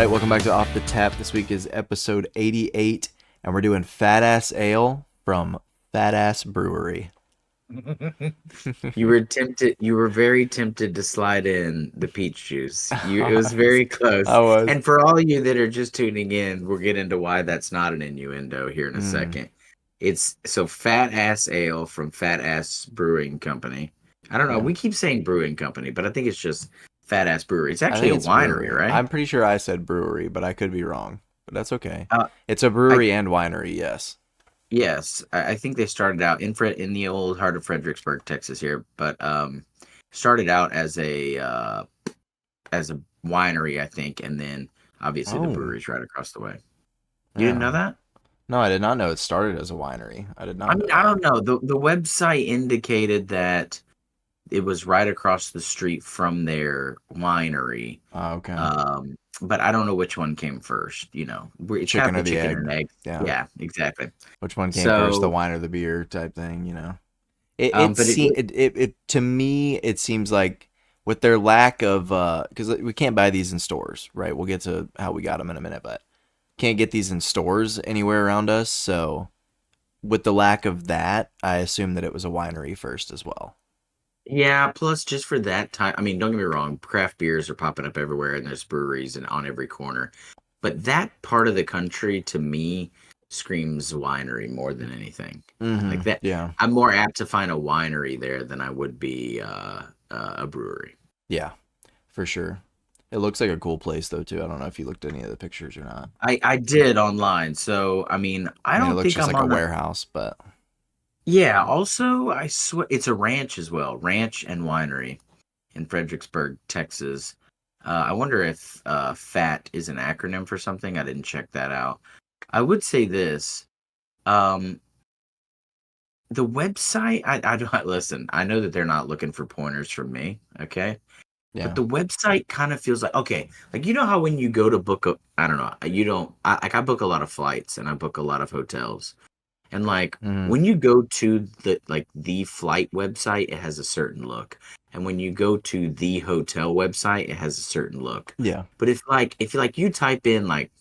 right, welcome back to Off the Tap. This week is episode 88, and we're doing Fat Ass Ale from Fat Ass Brewery. You were tempted. You were very tempted to slide in the peach juice. It was very close. I was. And for all you that are just tuning in, we'll get into why that's not an innuendo here in a Mm, second. It's so Fat Ass Ale from Fat Ass Brewing Company. I don't know. yeah, We keep saying Brewing Company, but I think it's just Fat Ass Brewery. It's I actually think a it's winery, brewery. right? I'm pretty sure I said brewery, but I could be wrong. But that's okay. Uh, It's a I brewery and winery, yes. Yes, I think they started out in the old heart of Fredericksburg, Texas here, but started out as a winery, I think, and then obviously the Oh, brewery's right across the way. You didn't yeah. know that? No, I did not know it started as a winery. I did I not know mean, I that. don't know. The website indicated that it was right across the street from their winery. Okay. But I don't know which one came first, The it's kind of chicken or the the chicken egg. and egg. Yeah. Yeah, exactly. Which one came first, the So, wine or the beer type thing? It but seems it to me it seems like with their lack of because we can't buy these in stores, right? We'll get to how we got them in a minute, but can't get these in stores anywhere around us. So with the lack of that, I assume that it was a winery first as well. Yeah, plus just for that time, I mean, don't get me wrong, craft beers are popping up everywhere and there's breweries and on every corner. But that part of the country to me screams winery more than anything. Like Mm-hmm. that, Yeah, I'm more apt to find a winery there than I would be a brewery. yeah, for sure. It looks like a cool place though too. I don't know if you looked at any of the pictures or not. I did online, so I mean, I I mean, it don't looks think just I'm like a on a. warehouse, but Yeah, also, I swear it's a ranch as well, ranch and winery in Fredericksburg, Texas. I wonder if FAT is an acronym for something. I didn't check that out. I would say this. Um, the website, I don't listen. I know that they're not looking for pointers from me, okay? But yeah, the website kind of feels like okay, like you know how when you go to book a, I don't know, you don't, like I book a lot of flights and I book a lot of hotels. And like mm, when you go to the flight website, it has a certain look. And when you go to the hotel website, it has a certain look. yeah, But if you type in like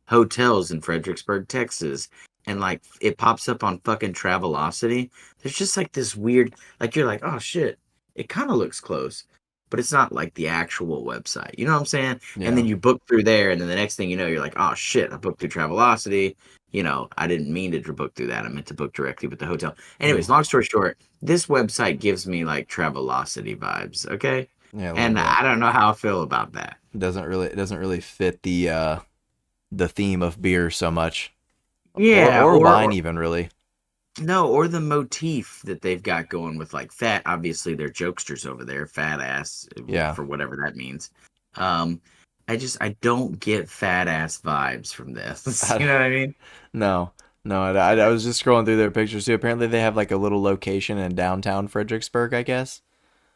hotels in Fredericksburg, Texas, and like it pops up on fucking Travelocity, there's just like this weird like you're like, oh shit, it kind of looks close. But it's not like the actual website. You know what I'm saying? And then yeah. you book through there, and then the next thing you know, you're like, oh shit, I booked through Travelocity. I didn't mean to book through that. I meant to book directly with the hotel. Mm. Anyways, long story short, this website gives me like Travelocity vibes, okay? Yeah, a little And bit. I don't know how I feel about that. It doesn't really fit the theme of beer so much, or Yeah, or or, wine or even really. no, or the motif that they've got going with like fat. Obviously, they're jokesters over there, fat ass Yeah. for whatever that means. Um, I don't get fat ass vibes from this. I, You know what I mean? no, no. I was just scrolling through their pictures too. Apparently, they have like a little location in downtown Fredericksburg, I guess.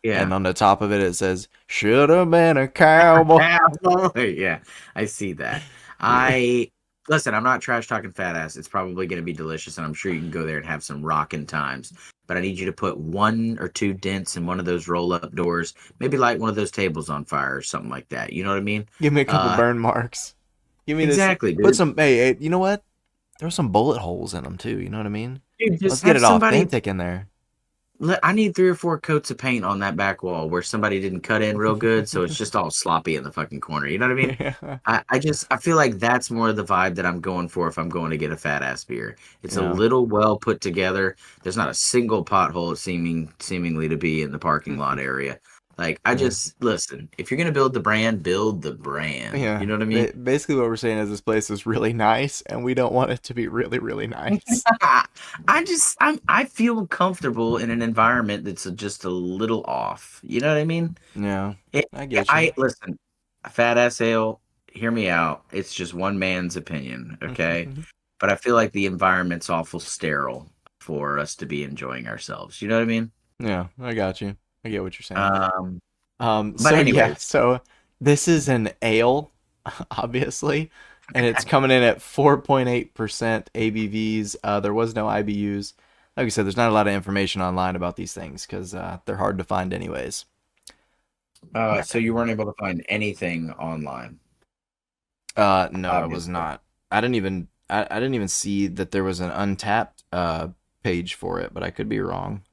And Yeah. on the top of it, it says "Should have been a cowboy." Cowboy. Yeah, I see that. Yeah. I listen. I'm not trash talking fat ass. It's probably going to be delicious, and I'm sure you can go there and have some rockin' times. But I need you to put one or two dents in one of those roll up doors. Maybe light one of those tables on fire or something like that. You know what I mean? Give me a couple Uh, burn marks. Give me this. exactly, Put dude. some. Hey, you know what? There some bullet holes in them too. You know what I mean? Dude, Let's just get have it somebody. authentic in there. I need three or four coats of paint on that back wall where somebody didn't cut in real good, so it's just all sloppy in the fucking corner. You know what I mean? Yeah. I feel like that's more the vibe that I'm going for if I'm going to get a fat ass beer. It's a Yeah. little well put together. There's not a single pothole seemingly to be in the parking lot area. Like I Yeah. just listen, if you're gonna build the brand, build the brand. Yeah. You know what I mean? Basically, what we're saying is this place is really nice, and we don't want it to be really, really nice. I feel comfortable in an environment that's just a little off. You know what I mean? Yeah. It, I get you. I listen, fat ass ale. Hear me out. It's just one man's opinion, okay? But I feel like the environment's awful sterile for us to be enjoying ourselves. You know what I mean? Yeah, I got you. I get what you're saying. Um, but So yeah, anyways, so this is an ale, obviously, and it's coming in at 4.8% ABVs. There was no IBUs. Like I said, there's not a lot of information online about these things because they're hard to find anyways. so you weren't able to find anything online. No, it was Obviously. not. I didn't even see that there was an untapped page for it, but I could be wrong.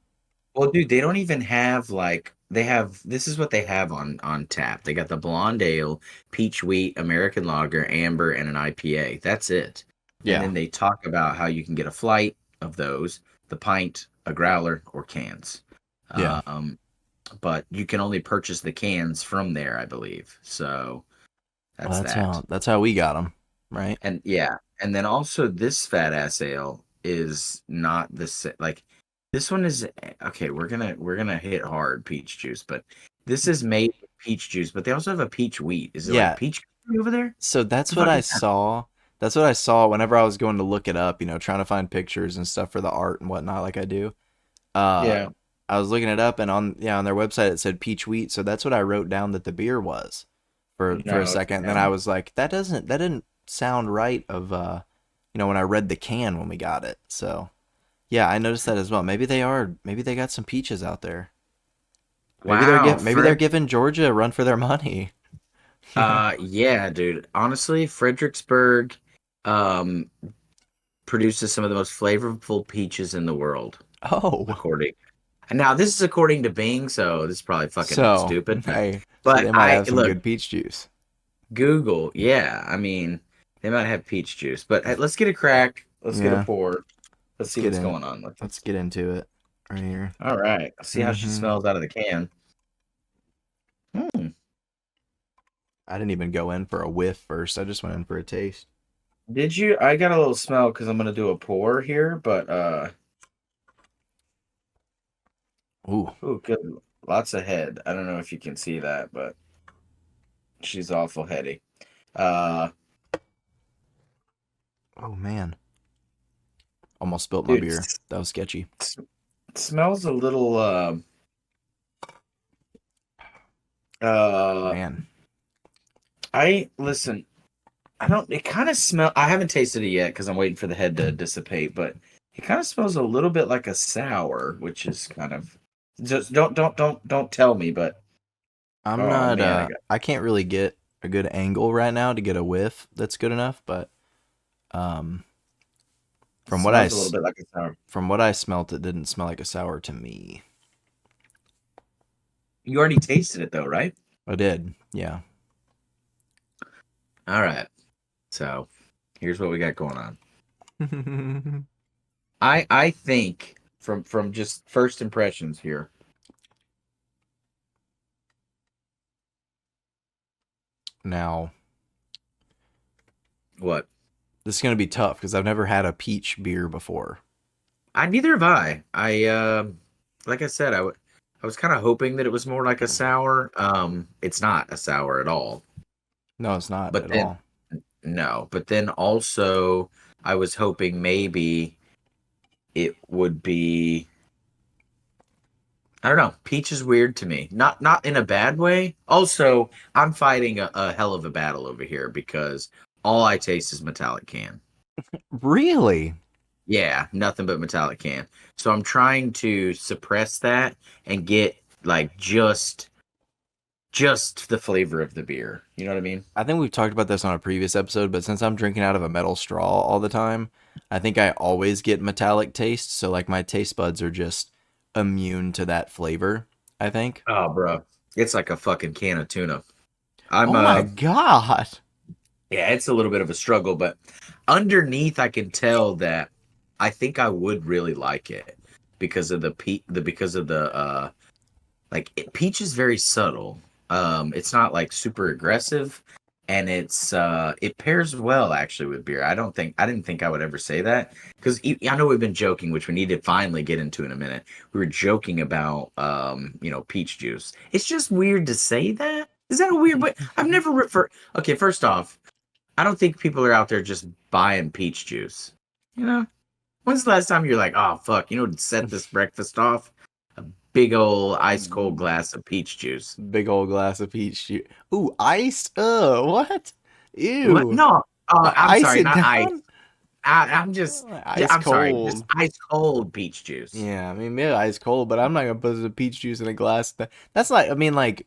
Well, dude, they don't even have like they have this is what they have on tap. They got the blonde ale, peach wheat, American lager, amber, and an IPA. That's it. And Yeah. then they talk about how you can get a flight of those, the pint, a growler, or cans. Yeah. Um, but you can only purchase the cans from there, I believe. So Well, that's that. that's how we got them, right? And yeah, and then also this fat ass ale is not like this one is okay. We're gonna hit hard peach juice, but this is made with peach juice. But they also have a peach wheat. Is it like Yeah. peach over there? So that's The what fuck I is that? saw. That's what I saw whenever I was going to look it up, trying to find pictures and stuff for the art and whatnot, like I do. Uh, Yeah. I was looking it up, and on their website it said peach wheat, so that's what I wrote down that the beer was for a No. second. And then I No. was like, that didn't sound right of when I read the can when we got it. So yeah, I noticed that as well. Maybe they got some peaches out there. Wow, Maybe they're Fred. giving Georgia a run for their money. Yeah, dude. Honestly, Fredericksburg, um, produces some of the most flavorful peaches in the world, Oh, according. And now this is according to Bing, so this is probably fucking so stupid. But hey, so but they might I have some look good peach juice. Google, yeah. I mean, they might have peach juice, but hey, let's get a crack. Let's get a Yeah, pour. Let's let's see get what's in. going on with Let's this. get into it right here. All right. Let's see how she Mm-hmm. smells out of the can. Hmm. I didn't even go in for a whiff first. I just went in for a taste. Did you? I got a little smell because I'm gonna do a pour here, but Ooh, oh, good. Lots of head. I don't know if you can see that, but she's awful heady. Uh, oh man, almost spilt my dude, beer. That was sketchy. s- smells a little. Uh, Man, I listen. I don't. It kind of smell. I haven't tasted it yet because I'm waiting for the head to dissipate. But it kind of smells a little bit like a sour, which is kind of. Just don't tell me. But I'm oh not. man, I got. I can't really get a good angle right now to get a whiff that's good enough. But um, It from what I smells a little bit like a sour. from what I smelt, it didn't smell like a sour to me. You already tasted it though, right? I did, yeah. All right. So here's what we got going on. I think from just first impressions here. Now, What? this is gonna be tough because I've never had a peach beer before. I neither have I. Like I said, I was kind of hoping that it was more like a sour. It's not a sour at all. No, it's not But at then all. no, but then also I was hoping maybe it would be I don't know. Peach is weird to me. Not in a bad way. Also, I'm fighting a hell of a battle over here because all I taste is metallic can. Really? Yeah, nothing but metallic can. So I'm trying to suppress that and get like just the flavor of the beer. You know what I mean? I think we've talked about this on a previous episode, but since I'm drinking out of a metal straw all the time, I think I always get metallic taste. So like my taste buds are just immune to that flavor, I think. Oh, bro. It's like a fucking can of tuna. I'm Oh my god. yeah, it's a little bit of a struggle, but underneath I can tell that I think I would really like it because of the because of the peach is very subtle. It's not like super aggressive, and it pairs well actually with beer. I didn't think I would ever say that because I know we've been joking, which we need to finally get into in a minute. We were joking about peach juice. It's just weird to say that. Is that a weird? But I've never referred. Okay, first off, I don't think people are out there just buying peach juice. You know, when's the last time you're like, oh fuck, to set this breakfast off? A big old ice cold glass of peach juice. Big old glass of peach juice. Ooh, iced? What? What? Ew. No, I'm Ice sorry, it not ice. down? I'm just, yeah, Ice I'm sorry, just cold. ice cold peach juice. Yeah, I mean, maybe ice cold, but I'm not gonna put the peach juice in a glass. That's like, I mean, like,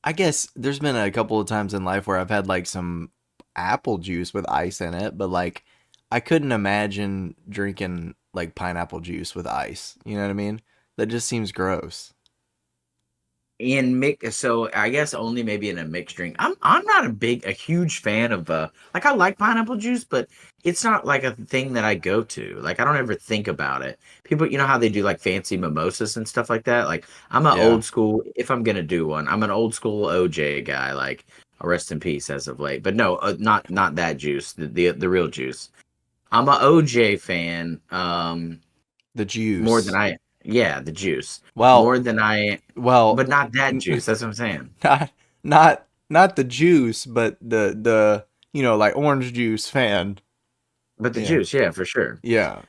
I guess there's been a couple of times in life where I've had like some apple juice with ice in it, but like I couldn't imagine drinking like pineapple juice with ice. You know what I mean? That just seems gross. In mix, so I guess only maybe in a mixed drink. I'm not a huge fan of like I like pineapple juice, but it's not like a thing that I go to. Like I don't ever think about it. People, you know how they do like fancy mimosas and stuff like that. Like I'm an Yeah. old school. If I'm gonna do one, I'm an old school OJ guy. Like rest in peace as of late. But no, not that juice. The real juice. I'm a OJ fan. The More than juice. yeah, the juice Well, more than well, but not that juice. That's what I'm saying. not the juice, but the like orange juice fan. But the Yeah. juice, yeah, for sure. Yeah.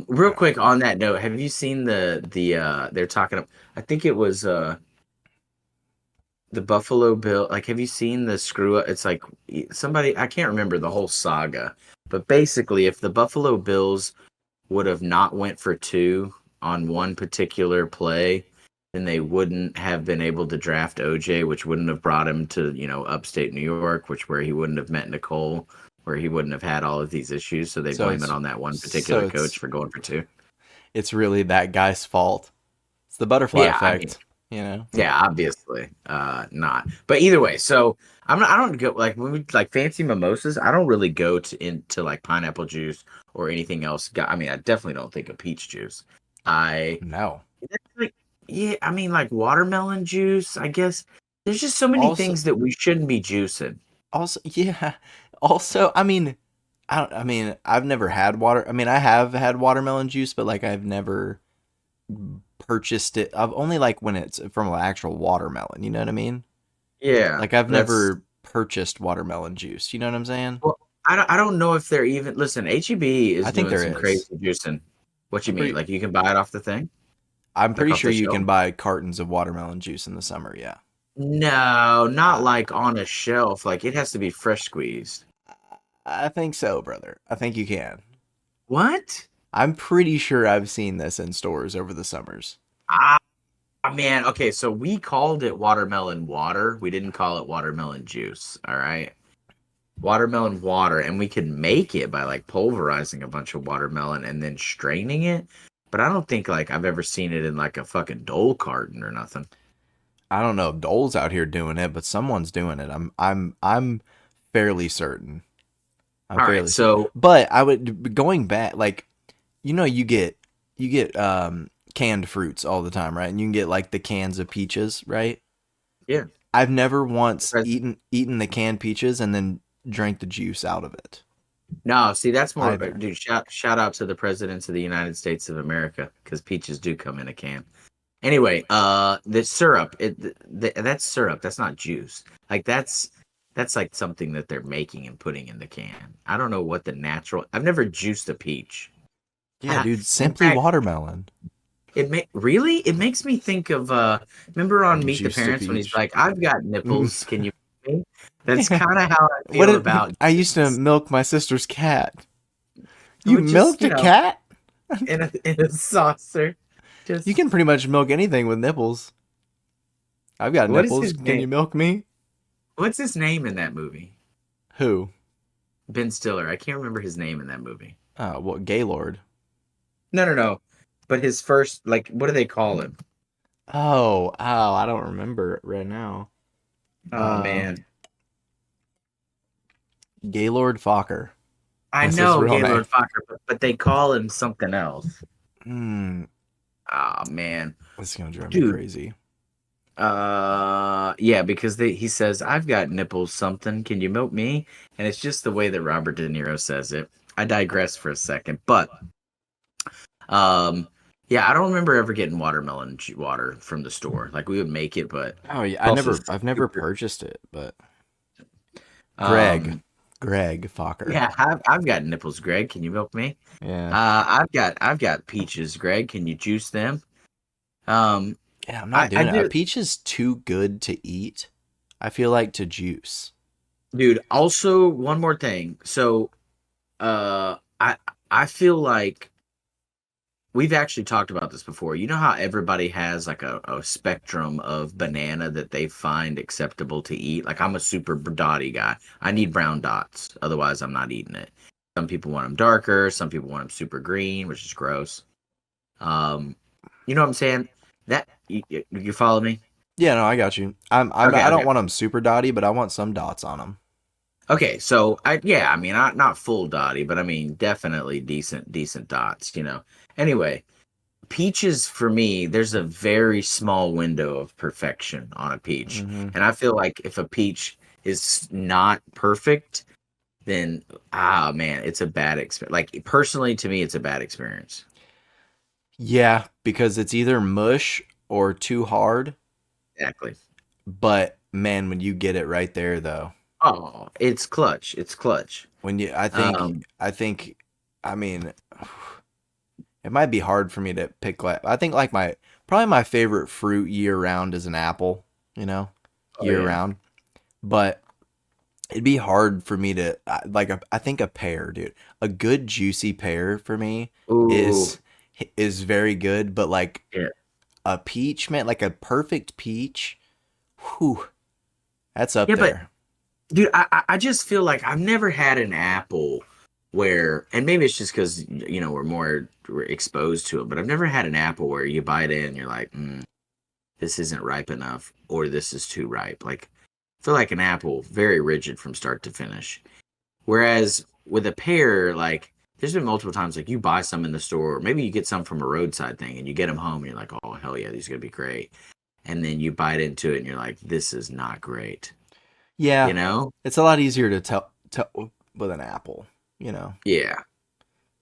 Real quick on that note, have you seen they're talking I think it was the Buffalo Bill, like have you seen the screw up? It's like somebody I can't remember the whole saga, but basically if the Buffalo Bills would have not went for two on one particular play, then they wouldn't have been able to draft OJ, which wouldn't have brought him to, upstate New York, which where he wouldn't have met Nicole, where he wouldn't have had all of these issues. So they So blame it it's on that one so particular it's coach for going for two. it's really that guy's fault. It's the butterfly Yeah, I mean, effect, you know. yeah, obviously, not. But either way, so I don't go like when we like fancy mimosas. I don't really go to into like pineapple juice or anything else. I mean, I definitely don't think of peach juice. I No. like, yeah, I mean like watermelon juice. I guess there's just so many Also things that we shouldn't be juicing. also yeah. Also, I mean, I mean, I've never had water. I mean, I have had watermelon juice, but like I've never purchased it. I've only like when it's from an actual watermelon, you know what I mean? Yeah, Like I've that's never purchased watermelon juice. You know what I'm saying? well. I don't know if they're even listen. HEB I is think doing there some crazy is. juicing. What you I'm mean? pretty Like you can buy it off the thing, I'm like pretty off sure the you shelf? can buy cartons of watermelon juice in the summer, yeah. No, not I, like on a shelf. Like it has to be fresh squeezed. I think so, brother. I think you can. What? I'm pretty sure I've seen this in stores over the summers. Ah, man. Okay, so we called it watermelon water. We didn't call it watermelon juice. All right. Watermelon water, and we can make it by like pulverizing a bunch of watermelon and then straining it. But I don't think like I've ever seen it in like a fucking Dole carton or nothing. I don't know if Dole's out here doing it, but someone's doing it. I'm fairly certain. I'm All right, fairly certain. so But I would going back like you get canned fruits all the time, right? And you can get like the cans of peaches, right? yeah. I've never once eaten the canned peaches and then drank the juice out of it. No, see, that's more, Either. dude. Shout out to the presidents of the United States of America because peaches do come in a can. Anyway, the syrup, that's syrup. That's not juice. Like that's like something that they're making and putting in the can. I don't know what the natural. I've never juiced a peach. Yeah, dude, In simply fact, watermelon. it makes me think of remember on Meet the Juiced a Parents when he's peach. like, "I've got nipples. Can you?" Me? That's kind of how I What feel did about I used to juice. milk my sister's cat? You But just milked a cat? in a saucer. You Just can pretty much milk anything with nipples. I've got what is nipples. his Can name? you milk me? What's his name in that movie? Who? Ben Stiller. I can't remember his name in that movie. What Gaylord? No, no, no. But his first, like, what do they call him? I don't remember right now. Oh Uh, man, Gaylord Fokker. I That's his know real name. Gaylord Fokker, but they call him something else. Hmm, Oh man, this is gonna drive me dude. crazy. Yeah, because he says I've got nipples. Something. Can you milk me? And it's just the way that Robert De Niro says it. I digress for a second, but um, yeah, I don't remember ever getting watermelon water from the store. Like we would make it, but Oh yeah, it's also I've never super. purchased it, but Greg, Um, Greg Fokker. yeah, I've got nipples, Greg. Can you milk me? Yeah, I've got peaches, Greg. Can you juice them? Um, yeah, I'm not I doing it. A do, peach is too good to eat. I feel like to juice. dude. Also, one more thing. So, uh, I I feel like we've actually talked about this before. You know how everybody has like a spectrum of banana that they find acceptable to eat? Like I'm a super dotty guy. I need brown dots. Otherwise, I'm not eating it. Some people want them darker. Some people want them super green, which is gross. Um, you know what I'm saying? That you follow me? Yeah, no, I got you. Okay, I don't okay. want them super dotty, but I want some dots on them. Okay, so I mean not full dotty, but I mean definitely decent dots, you know. Anyway, peaches for me, there's a very small window of perfection on a peach. Hmm. And I feel like if a peach is not perfect, then man, it's a bad experience. Like personally to me it's a bad experience. Yeah, because it's either mush or too hard. Exactly. But man, when you get it right there, though, Oh, it's clutch. It's clutch. when you, Um, I think, I mean, it might be hard for me to pick. Like, I think like probably my favorite fruit year round is an apple. You know, oh year yeah. round. But it'd be hard for me to like. I think a pear, dude. A good juicy pear for me Ooh, is very good. But like yeah. a peach, man, like a perfect peach. Whew, that's up Yeah, but there. dude, I just feel like I've never had an apple where, and maybe it's just because you know we're exposed to it, but I've never had an apple where you bite in and you're like, this isn't ripe enough, or this is too ripe. Like, I feel like an apple very rigid from start to finish. Whereas with a pear, like, there's been multiple times like you buy some in the store, or maybe you get some from a roadside thing, and you get them home, and you're like, oh hell yeah, these are gonna be great. And then you bite into it, and you're like, this is not great. You Yeah, know? it's a lot easier to tell with an apple. You know. Yeah.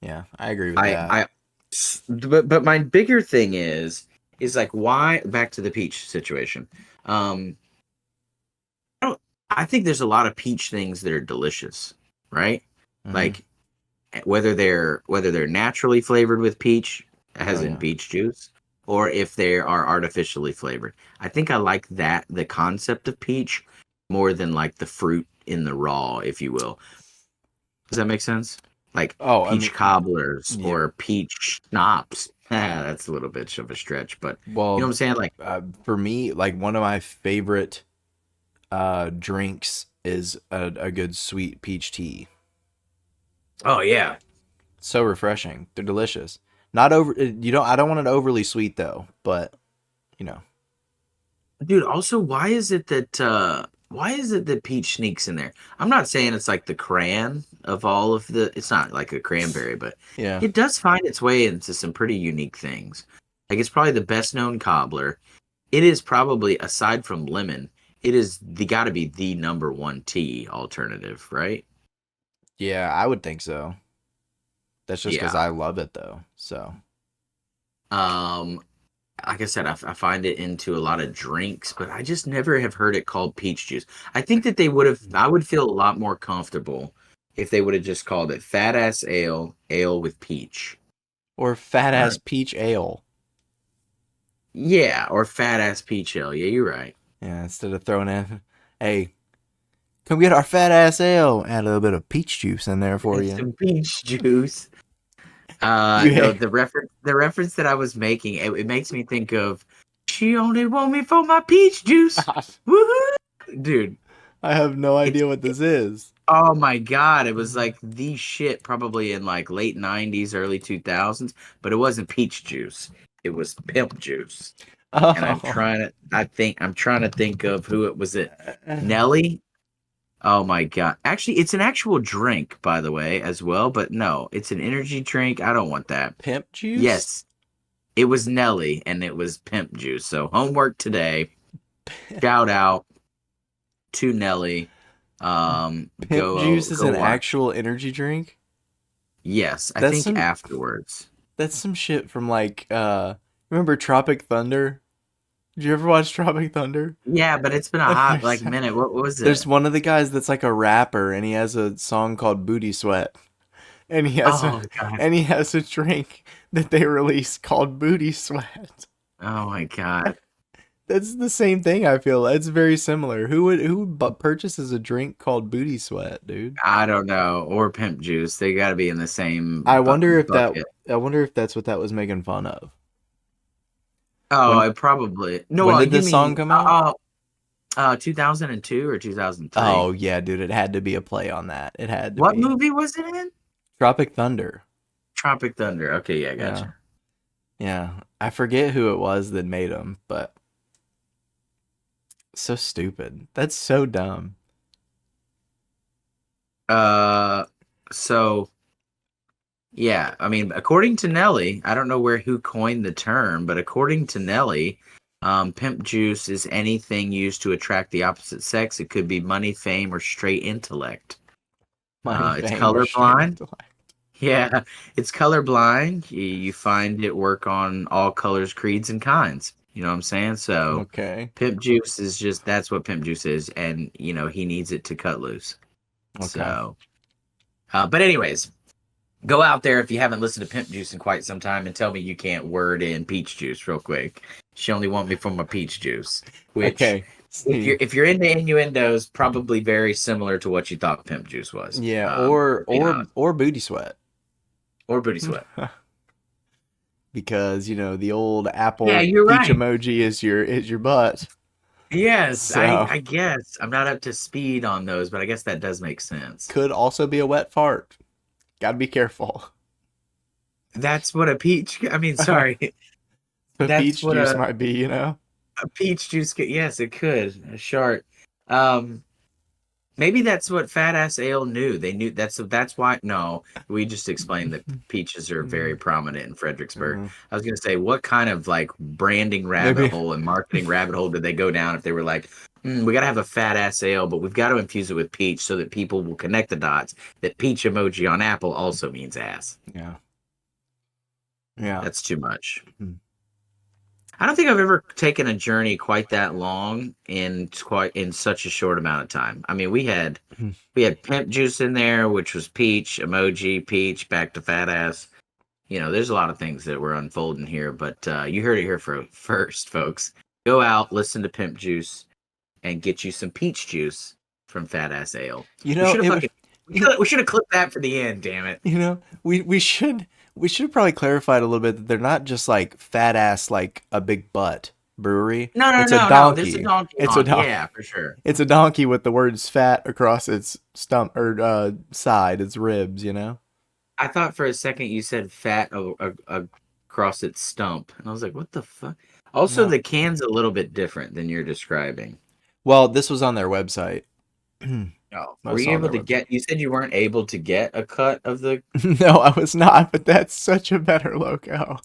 Yeah, I agree with I that. I but my bigger thing is like why back to the peach situation. Um I don't I think there's a lot of peach things that are delicious, right? Hmm. Like whether they're naturally flavored with peach, Oh as in yeah. peach juice, or if they are artificially flavored. I think I like that the concept of peach more than like the fruit in the raw, if you will. Does that make sense? Like Oh, I peach mean, cobblers yeah. or peach schnapps. That's a little bit of a stretch, but you know what Well, I'm saying? Like, for me, like one of my favorite drinks is a good sweet peach tea. oh yeah, So refreshing. They're delicious. Not over. You don't. I don't want it overly sweet though. But you know. dude. Also, why is it that peach sneaks in there? I'm not saying it's like the crayon of all of the. It's not like a cranberry, but Yeah. it does find its way into some pretty unique things. Like it's probably the best known cobbler. It is probably aside from lemon, it is the got to be the number one tea alternative, right? Yeah, I would think so. That's just because Yeah. I love it though. So. Um, like I said, I find it into a lot of drinks, but I just never have heard it called peach juice. I think that they would have, I would feel a lot more comfortable if they would have just called it fat ass ale, ale with peach. Or fat All ass right. peach ale. Yeah, or fat ass peach ale. Yeah, you're right. Yeah, instead of throwing in, hey, come get our fat ass ale. Add a little bit of peach juice in there for And you. some peach juice. No, You the reference that I was making, it makes me think of she only want me for my peach juice. Woohoo! Dude, I have no it's idea what this is. oh my God, it was like the shit probably in like late 90s, early 2000s, but it wasn't peach juice. It was pimp juice. And Oh. I'm trying to think of who it was. It Nelly? Oh my God. Actually, it's an actual drink, by the way, as well, but no, it's an energy drink. I don't want that. Pimp juice? Yes, it was Nelly and it was pimp juice. So homework today. Shout out to Nelly. Pimp Go juice is go an watch. actual energy drink? Yes, I That's think some afterwards. that's some shit from like remember Tropic Thunder? Did you ever watch Tropic Thunder? Yeah, but it's been a hot There's like minute. What was there's it? one of the guys that's like a rapper and he has a song called Booty Sweat. And Oh God. he has a drink that they release called Booty Sweat. Oh my God. That's the same thing. I feel it's very similar. Who purchases a drink called booty sweat, dude? I don't know, or pimp juice. They got to be in the same I wonder if that. bucket. I wonder if that's what that was making fun of. Oh, When I probably no. when did Give this song me come out? 2002 or 2003. Oh yeah, dude, it had to be a play on that. It had to What be movie was it in? Tropic Thunder. Tropic Thunder. Okay, yeah, I Yeah, gotcha. yeah. I forget who it was that made them, but so stupid. That's so dumb. Uh, so yeah, I mean, according to Nelly, I don't know who coined the term, but according to Nelly, pimp juice is anything used to attract the opposite sex. It could be money, fame, or straight intellect. Money, It's fame, or straight colorblind. intellect. Yeah, it's colorblind. You find it work on all colors, creeds, and kinds. You know what I'm saying? So, Okay. pimp juice is just that's what pimp juice is, and he needs it to cut loose. Okay. So, but anyways, go out there if you haven't listened to Pimp Juice in quite some time and tell me you can't word in peach juice real quick. She only want me for my peach juice, which Okay. See. if you're into innuendos, probably very similar to what you thought Pimp Juice was. Yeah, Being honest, or booty sweat. or Booty Sweat. Because, the old Yeah, apple you're peach right. emoji is your butt. Yes, So, I guess I'm not up to speed on those, but I guess that does make sense. could also be a wet fart. Got to be careful. That's what a peach. I mean, sorry. So That's peach what juice might be. a peach juice. Yes, it could. A shart. Um, Maybe that's what Fat Ass Ale knew. They knew that's why. No, we just explained that peaches are very prominent in Fredericksburg. Mhm. I was gonna say, what kind of like branding rabbit Maybe. hole and marketing rabbit hole did they go down if they were like, we gotta have a Fat Ass Ale, but we've got to infuse it with peach so that people will connect the dots that peach emoji on Apple also means ass. Yeah. Yeah. That's too much. Mhm. I don't think I've ever taken a journey quite that long in such a short amount of time. I mean, we had pimp juice in there, which was peach, emoji, peach, back to fat ass. There's a lot of things that were unfolding here, but you heard it here first, folks. Go out, listen to Pimp Juice, and get you some peach juice from Fat Ass Ale. You We know, should have it would. fucking we should have clipped that for the end. Damn it! We should have probably clarified a little bit that they're not just like fat ass like a big butt brewery. No, no, It's a no, no. There's a donkey. donkey It's a on. donkey. Yeah, for sure. It's a donkey with the words fat across its stump or side, its ribs. I thought for a second you said fat across its stump, and I was like, what the fuck? Also, No. the can's a little bit different than you're describing. Well, this was on their website. Oh, I were you saw on able their to website. get? You said you weren't able to get a cut of the. No, I was not, but that's such a better logo.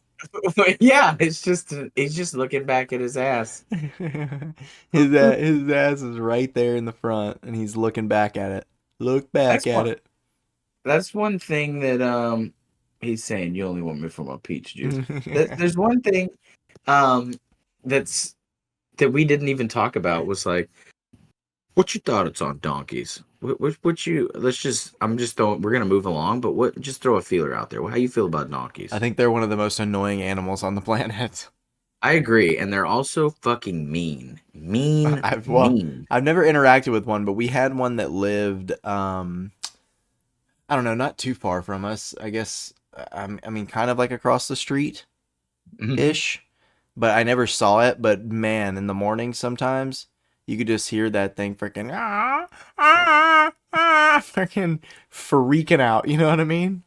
Yeah, he's just looking back at his ass. His ass is right there in the front, and he's looking back at it. Look back That's at one. it. That's one thing that he's saying. You only want me for my peach juice. There's one thing um that's that we didn't even talk about was like, what you thought it's on donkeys? What you? Let's just. I'm just throwing. We're gonna move along, but what? Just throw a feeler out there. How you feel about I donkeys? think they're one of the most annoying animals on the planet. I agree, and they're also fucking mean, mean, Well, mean. I've never interacted with one, but we had one that lived, I don't know, not too far from us. I guess, I mean, kind of like across the street Mhm. ish, but I never saw it. But man, in the morning sometimes you could just hear that thing freaking freaking freaking out. You know what I mean?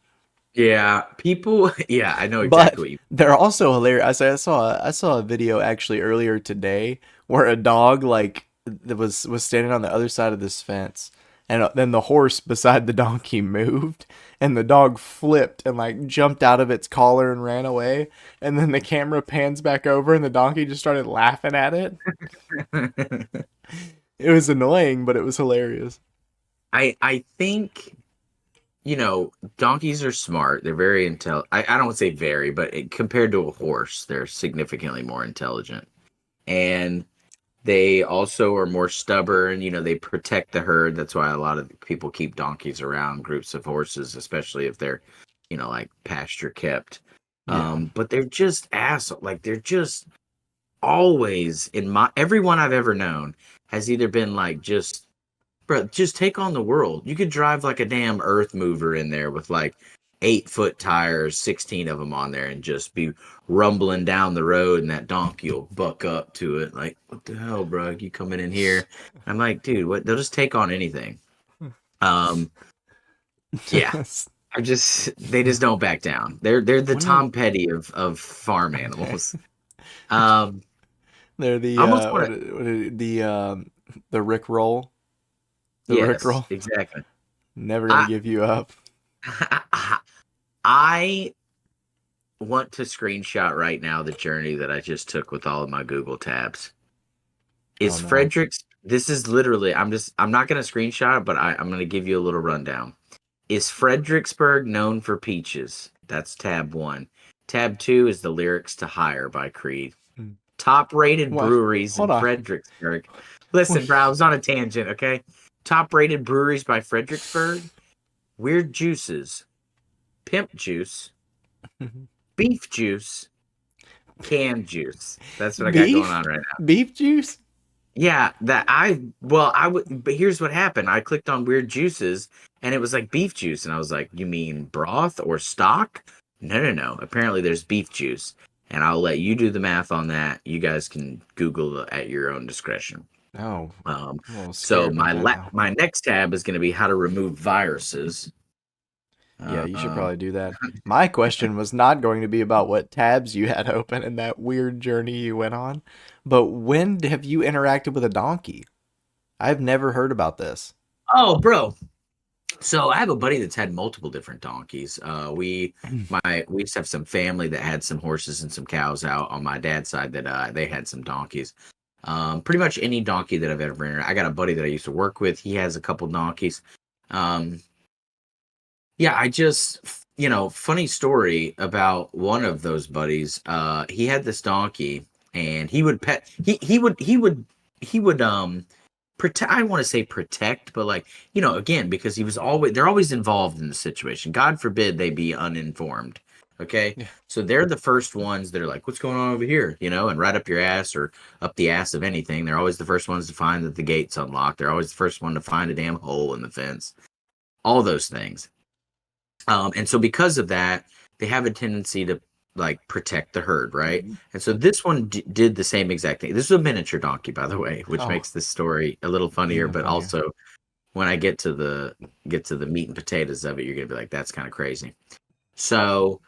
Yeah, people. Yeah, I know exactly But what you. they're also hilarious. I saw a video actually earlier today where a dog like that was standing on the other side of this fence, and then the horse beside the donkey moved, and the dog flipped and like jumped out of its collar and ran away, and then the camera pans back over, and the donkey just started laughing at it. It was annoying, but it was hilarious. I think donkeys are smart. They're very I don't want to say very, but compared to a horse, they're significantly more intelligent. And they also are more stubborn. They protect the herd. That's why a lot of people keep donkeys around groups of horses, especially if they're, like pasture kept. Yeah. But they're just like they're just always in my everyone I've ever known has either been like just bro, just take on the world. You could drive like a damn earth mover in there with like 8 foot tires, 16 of them on there, and just be rumbling down the road, and that donkey will buck up to it. Like, what the hell, bro? You coming in here? I'm like, dude, what? They'll just take on anything. Um, yeah, I just they just don't back down. They're the When are Tom Petty of farm okay? animals. Um, They're I almost want the Rick roll, the Rick yes, roll. exactly. Never gonna I give you up. I want to screenshot right now the journey that I just took with all of my Google tabs. Oh Is no. Fredericks? This is literally. I'm not going to screenshot it, but I'm going to give you a little rundown. Is Fredericksburg known for peaches? That's tab one. Tab two is the lyrics to "Higher" by Creed. Hmm. Top rated What? breweries in Hold on. Fredericksburg. Listen, bro, I was on a tangent. Okay, top rated breweries by Fredericksburg. Weird juices, pimp juice, beef juice, canned juice. That's what I got going Beef? on right now. Beef juice? Yeah, that I well, I would but here's what happened. I clicked on weird juices and it was like beef juice and I was like, "You mean broth or stock?" No, no, no. Apparently there's beef juice. And I'll let you do the math on that. You guys can Google it at your own discretion. No. Um, I'm a little so scared about that now. my next tab is going to be how to remove viruses. Yeah, you should Um, probably do that. My question was not going to be about what tabs you had open in that weird journey you went on, but when have you interacted with a donkey? I've never heard about this. oh, bro, so I have a buddy that's had multiple different donkeys. We used to have some family that had some horses and some cows out on my dad's side that they had some donkeys. Pretty much any donkey that I've ever entered. I got a buddy that I used to work with. He has a couple donkeys. Um, yeah, I just funny story about one of those buddies. He had this donkey and he would pet he would protect. I want to say protect, but like again, because he was always they're always involved in the situation. God forbid they be uninformed. Okay, Yeah. so they're the first ones that are like, "What's going on over here?" And right up your ass or up the ass of anything. They're always the first ones to find that the gate's unlocked. They're always the first one to find a damn hole in the fence. All those things. And so because of that, they have a tendency to like protect the herd, right? And so this one did the same exact thing. This is a miniature donkey, by the way, which Oh, makes this story a little funnier, even but funnier. also when I get to the meat and potatoes of it, you're gonna be like, that's kind of crazy. So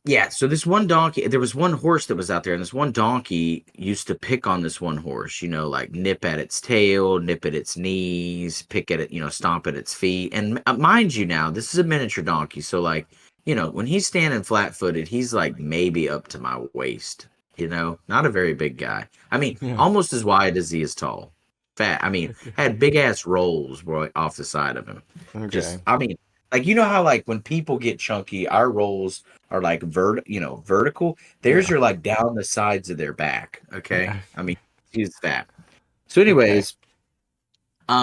yeah, so this one donkey, there was one horse that was out there, and this one donkey used to pick on this one horse, like nip at its tail, nip at its knees, pick at it, stomp at its feet. And mind you, now this is a miniature donkey, so like, when he's standing flat footed, he's like maybe up to my waist, not a very big guy. I mean, Yeah. almost as wide as he is tall. Fat, I mean, Okay. had big ass rolls right off the side of him. Okay. Just, I mean, like how like when people get chunky, our rolls are like vertical. Theirs Yeah. are like down the sides of their back. Okay, Yeah. I mean he's fat. So, Okay. anyways,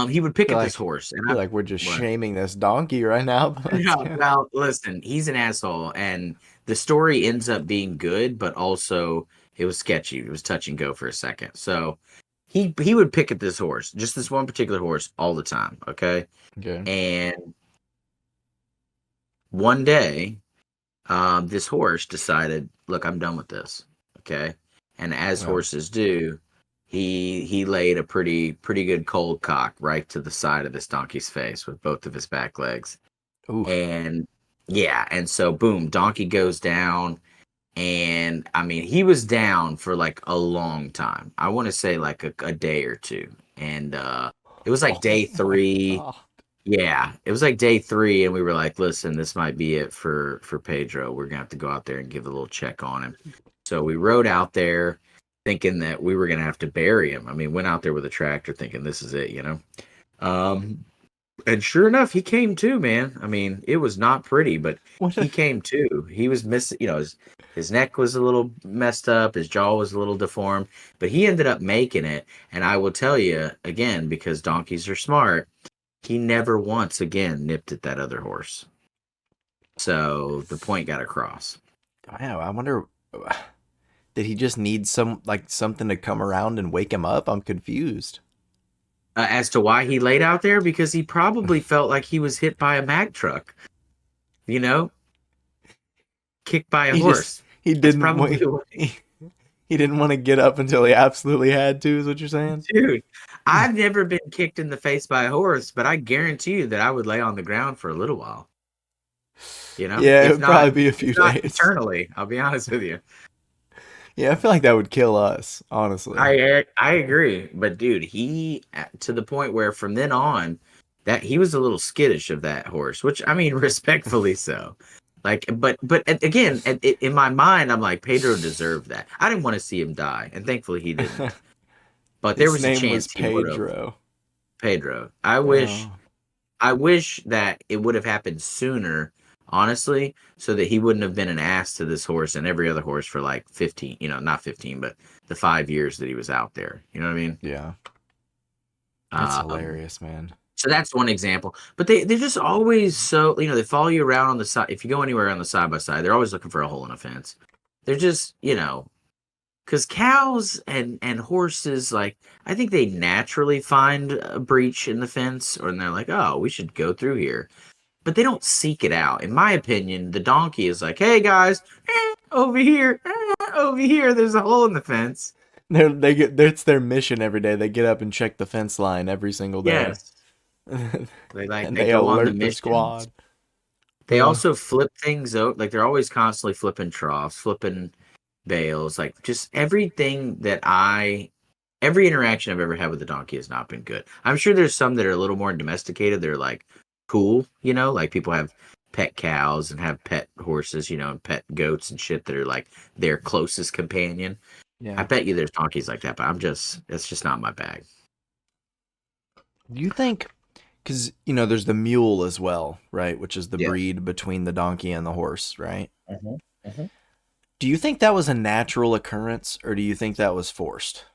he would pick Feel at this like horse, and feel like we're just what? shaming this donkey right now, but let's Yeah, go. well, listen, he's an asshole, and the story ends up being good, but also it was sketchy. It was touch and go for a second. So he would pick at this horse, just this one particular horse, all the time. Okay, Okay. and one day this horse decided, look, I'm done with this. Okay. And as Yeah. horses do, he laid a pretty good cold cock right to the side of this donkey's face with both of his back legs. Oof. And yeah, and so boom, donkey goes down. And I mean, he was down for like a long time. I want to say like a day or two. And it was like Oh day my three. God. Yeah, it was like day three, and we were like, "Listen, this might be it for Pedro. We're gonna have to go out there and give a little check on him." So we rode out there, thinking that we were gonna have to bury him. I mean, went out there with a tractor, thinking this is it. Um, and sure enough, he came to, man. I mean, it was not pretty, but What? he came to. He was missing, his neck was a little messed up, his jaw was a little deformed, but he ended up making it. And I will tell you again, because donkeys are smart, he never once again nipped at that other horse. So the point got across. Wow. I wonder. Did he just need something to come around and wake him up? I'm confused. As to why he laid out there, because he probably felt like he was hit by a Mack truck, you know, kicked by a He just horse. he That's didn't probably wait. what. He didn't want to get up until he absolutely had to. Is what you're saying? Dude, I've never been kicked in the face by a horse, but I guarantee you that I would lay on the ground for a little while. You know, Yeah, it if would probably not, be a if few not days. eternally. I'll be honest with you. Yeah, I feel like that would kill us, honestly. I agree, but dude, he to the point where from then on, that he was a little skittish of that horse, which I mean, respectfully so. Like, but again, in my mind, I'm like Pedro deserved that. I didn't want to see him die, and thankfully he didn't. But there His was a name was chance he would have. Pedro. Pedro. Oh, I wish that it would have happened sooner, honestly, so that he wouldn't have been an ass to this horse and every other horse for like 15, not 15, but the 5 years that he was out there. You know what I mean? yeah. That's Um, hilarious, man. so that's one example. But they're just always so, they follow you around on the side. If you go anywhere on the side by side, they're always looking for a hole in a fence. They're just, because cows and horses, like, I think they naturally find a breach in the fence, or and they're like, oh, we should go through here. But they don't seek it out. In my opinion, the donkey is like, hey guys, over here, there's a hole in the fence. They get it's their mission every day. They get up and check the fence line every single day, Yes. and They they go on the alert the missions. squad. They also flip things out. Like they're always constantly flipping troughs, flipping bales, like just every interaction I've ever had with a donkey has not been good. I'm sure there's some that are a little more domesticated. They're like cool, like people have pet cows and have pet horses, and pet goats and shit that are like their closest companion. I Yeah. bet you there's donkeys like that, but it's just not my bag. Do you think? Because there's the mule as well, right? Which is the Yeah. breed between the donkey and the horse, right? hmm hmm Do you think that was a natural occurrence, or do you think that was forced?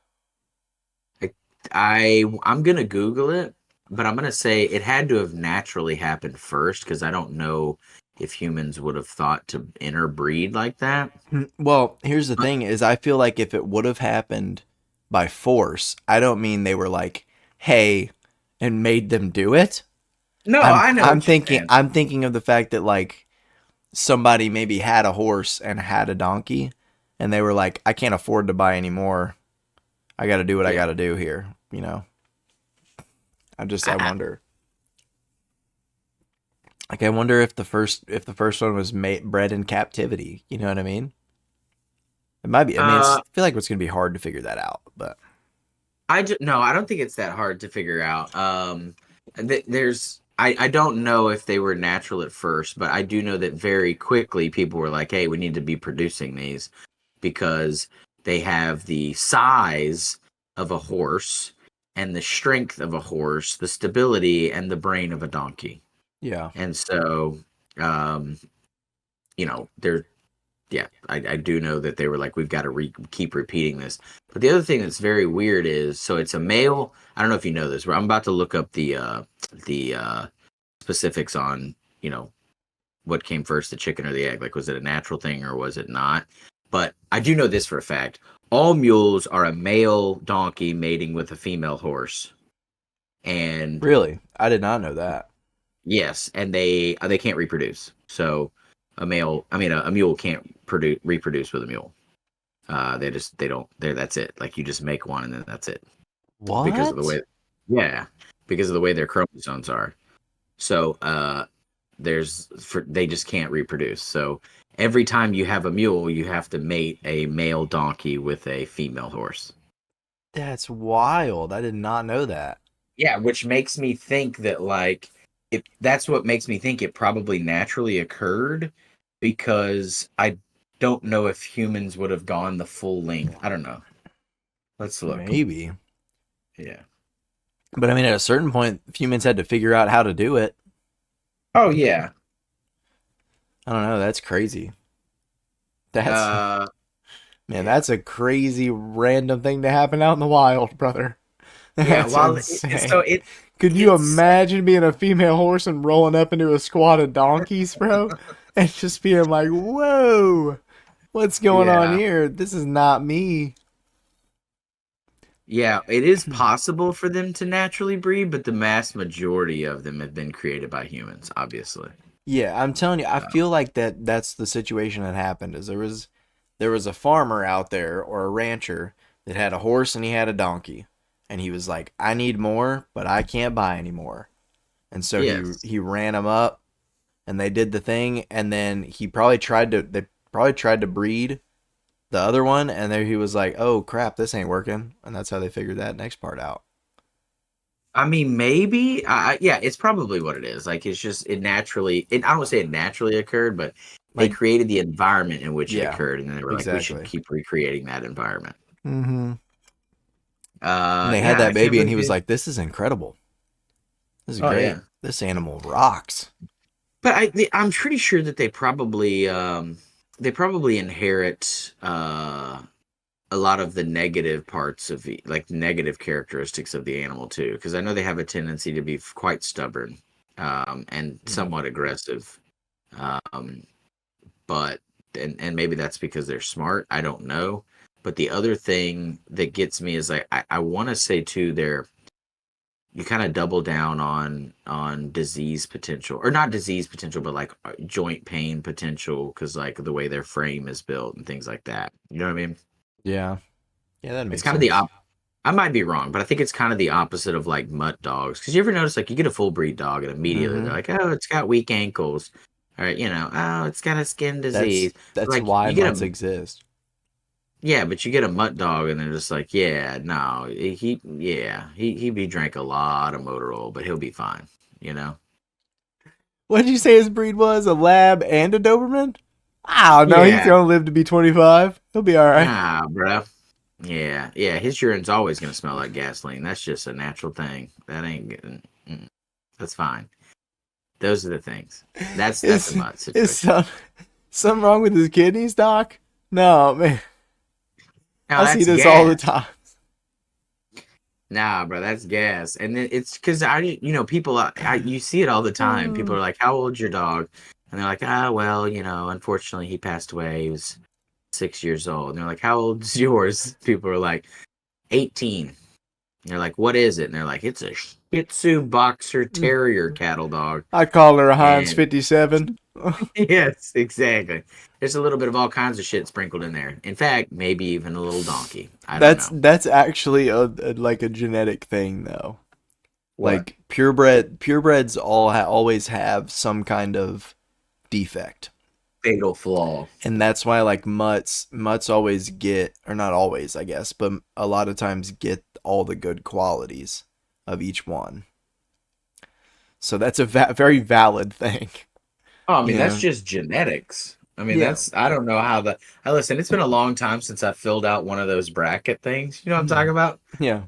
I'm gonna Google it, but I'm gonna say it had to have naturally happened first because I don't know if humans would have thought to interbreed like that. Well, here's the thing: is I feel like if it would have happened by force, I don't mean they were like, "Hey," and made them do it. No, I'm I know I'm what you're thinking saying. I'm thinking of the fact that like somebody maybe had a horse and had a donkey, and they were like, "I can't afford to buy any more. I got to do what I Yeah. got to do here." I I, wonder. Like I wonder if the first one was bred in captivity. You know what I mean? It might be. I mean, I feel like it's gonna be hard to figure that out. But no, I don't think it's that hard to figure out. I don't know if they were natural at first, but I do know that very quickly people were like, "Hey, we need to be producing these because they have the size of a horse and the strength of a horse, the stability and the brain of a donkey." yeah, And so, um, they're yeah, I do know that they were like, we've got to keep repeating this. But the other thing that's very weird is, so it's a male. I don't know if you know this, but I'm about to look up the specifics on what came first, the chicken or the egg. Like, was it a natural thing or was it not? But I do know this for a fact: all mules are a male donkey mating with a female horse, and really, I did not know that. yes, and they can't reproduce. So a mule can't reproduce with a mule. They don't. That's it. Like you just make one and then that's it because of the What? way. Yeah, because of the way their chromosomes are. So they just can't reproduce. So every time you have a mule, you have to mate a male donkey with a female horse. That's wild. I did not know that. Yeah, which makes me think that like that's what makes me think it probably naturally occurred because I don't know if humans would have gone the full length. I don't know. Let's look. Maybe, Yeah. but I mean, at a certain point, humans had to figure out how to do it. Oh yeah. I don't know. That's crazy. That's Uh Man, yeah. that's a crazy random thing to happen out in the wild, brother. Yeah, That's while so insane. Could you it's imagine being a female horse and rolling up into a squad of donkeys, bro? And just being like, whoa. What's going on Yeah. here? This is not me. Yeah, it is possible for them to naturally breed, but the mass majority of them have been created by humans, obviously. Yeah, I'm telling you, I Uh, feel like that's the situation that happened. Is there was a farmer out there or a rancher that had a horse and he had a donkey, and he was like, I need more, but I can't buy any more, and so he yes. he ran them up, and they did the thing, and then they probably tried to breed the other one, and there he was like, oh crap, this ain't working, and that's how they figured that next part out. I mean, maybe. Yeah, it's probably what it is. Like, it's just it naturally. I don't want to say it naturally occurred, but they Like, created the environment in which it yeah, occurred, and then they were like, we should exactly. keep recreating that environment. Mm-hmm. And they had Yeah, that I can't baby, and he believe was it. like, this is incredible. This is Oh great. yeah, This animal rocks. but I'm pretty sure that they probably inherit a lot of the negative parts of like negative characteristics of the animal too, because I know they have a tendency to be quite stubborn, and Yeah. somewhat aggressive. Um, but and maybe that's because they're smart. I don't know. But the other thing that gets me is like I want to say too, they're you kind of double down on disease potential, or not disease potential, but like joint pain potential, because like the way their frame is built and things like that. You know what I mean? Yeah. Yeah, that It's makes kind of the sense. op. I might be wrong, but I think it's kind of the opposite of like mutt dogs. Because you ever notice like you get a full breed dog and immediately they're Mm-hmm. like, oh, it's got weak ankles, or oh, it's got a skin That's disease. But that's like why you get mutts a exist. yeah, but you get a mutt dog and they're just like, yeah, no, he be drank a lot of motor oil, but he'll be fine, you know? What did you say his breed was? A lab and a Doberman? Oh no, he's Yeah, gonna live to be 25. He'll be all right. nah, bro. Yeah, yeah, his urine's always gonna smell like gasoline. That's just a natural thing. That ain't good. That's fine. Those are the things. That's a Is mutt is situation. something wrong with his kidneys, Doc? No, man. No, I see that's this all the gas. time. Nah, bro, that's gas. And then it's because people, you see it all the time. People are like, "How old's your dog?" And they're like, "Ah, well, unfortunately, he passed away. He was 6 years old." And they're like, "How old's yours?" People are like, 18. And they're like, "What is it?" And they're like, "It's a Shih Tzu Boxer Terrier cattle dog." I call her a Heinz And 57. yes, exactly. There's a little bit of all kinds of shit sprinkled in there. In fact, maybe even a little donkey. I don't That's know. that's actually like a genetic thing though. What? Like purebreds always have some kind of defect. Fatal flaw. And that's why like mutts always get, or not always I guess, but a lot of times get all the good qualities of each one. So that's a very valid thing. Oh, I mean, You that's know. just genetics. I mean, Yeah. I don't know how that. I listen, it's been a long time since I filled out one of those bracket things. You know what I'm talking Mhm. about? Yeah.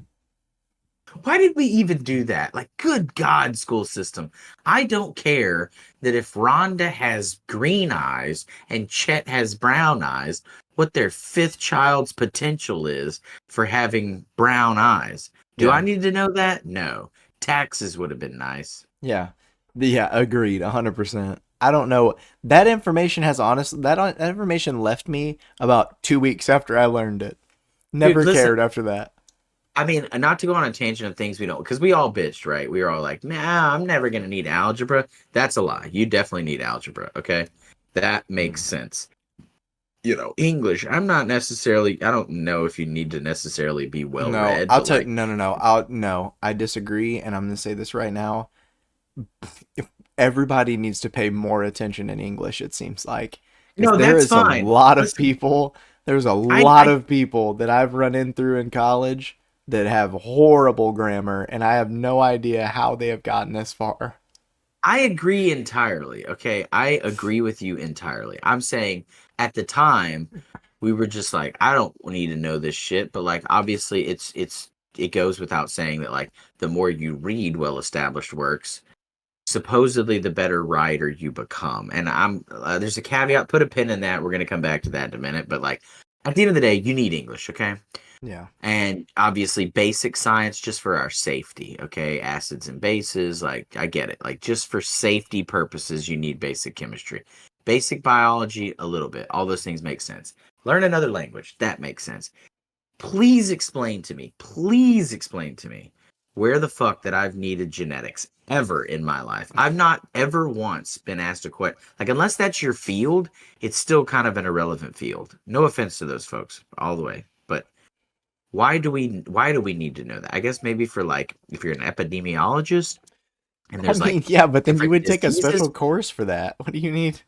Why did we even do that? Like, good God, school system. I don't care that if Rhonda has green eyes and Chet has brown eyes, what their fifth child's potential is for having brown eyes. Do I Yeah. need to know that? No. Taxes would have been nice. Yeah. Yeah, agreed 100%. I don't know. That information has honestly that information left me about 2 weeks after I learned it. Dude, Never listen, cared after that. I mean, not to go on a tangent of things we don't, because we all bitched, right? We were all like, nah, I'm never going to need algebra. That's a lie. You definitely need algebra, okay? That makes Mm. sense. English, I don't know if you need to necessarily be well No, read, I'll but tell you, like, no, no, no. No, I disagree, and I'm going to say this right now. If everybody needs to pay more attention in English, it seems like, because no, there that's is a fine. lot of Listen, people. There's a I, lot I, of people that I've run in through in college that have horrible grammar, and I have no idea how they have gotten this far. I agree entirely, okay? I agree with you entirely. I'm saying at the time, we were just like, I don't need to know this shit, but like, obviously, it goes without saying that like the more you read well-established works, supposedly the better writer you become. And there's a caveat. Put a pin in that. We're gonna come back to that in a minute. But like at the end of the day, you need English, okay? Yeah. And obviously basic science just for our safety, okay? Acids and bases, like I get it. Like just for safety purposes, you need basic chemistry. Basic biology, a little bit. All those things make sense. Learn another language, that makes sense. Please explain to me where the fuck that I've needed genetics ever in my life. I've not ever once been asked a question. Like, unless that's your field, it's still kind of an irrelevant field. No offense to those folks, all the way. But why do we need to know that? I guess maybe for like if you're an epidemiologist and I there's mean, like yeah, but then you different would take a diseases. special course for that. What do you need?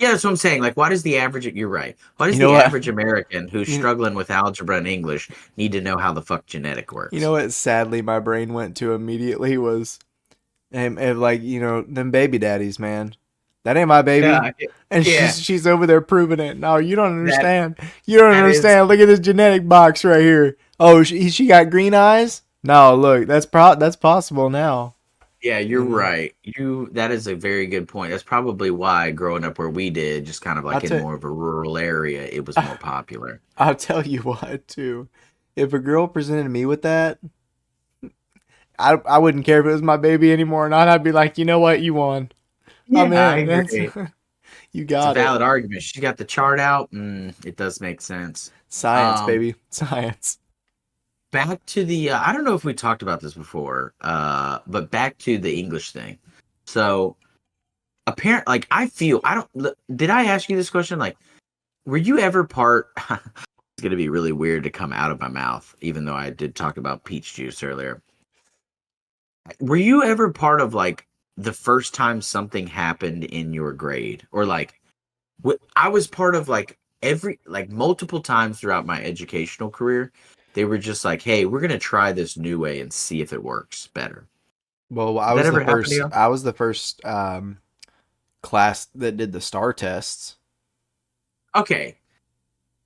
Yeah, that's what I'm saying. Like, why does the average, you're right. Why You does know the what? average American who's You struggling with algebra and English need to know how the fuck genetic you know works? what? Sadly, my brain went to immediately was, like them baby daddies, man. That ain't my baby, Yeah, and yeah, she's over there proving it. No, you don't that understand. You don't that is, understand. Look at this genetic box right here. Oh, she got green eyes. No, look, that's possible now. yeah, you're You know, right. That is a very good point. That's probably why growing up where we did, just kind of I like in tell more of a rural area, it was more popular. I'll tell you what too. If a girl presented me with that, I wouldn't care if it was my baby anymore or not. I'd be like, you know what, you won. I'm Yeah, I in. That's agree. you It's a got it. valid argument. She got the chart out. It does make sense. Science, Um, baby, science. Back to the I don't know if we talked about this before, but back to the English thing. So apparent like I don't did I ask you this question? Like, were you ever part it's gonna be really weird to come out of my mouth, even though I did talk about peach juice earlier. Were you ever part of like the first time something happened in your grade? Or like I was part of like every like multiple times throughout my educational career. They were just like, "Hey, we're gonna try this new way and see if it works better." Well, Did that ever happen to you? I was the first class that did the star tests. Okay.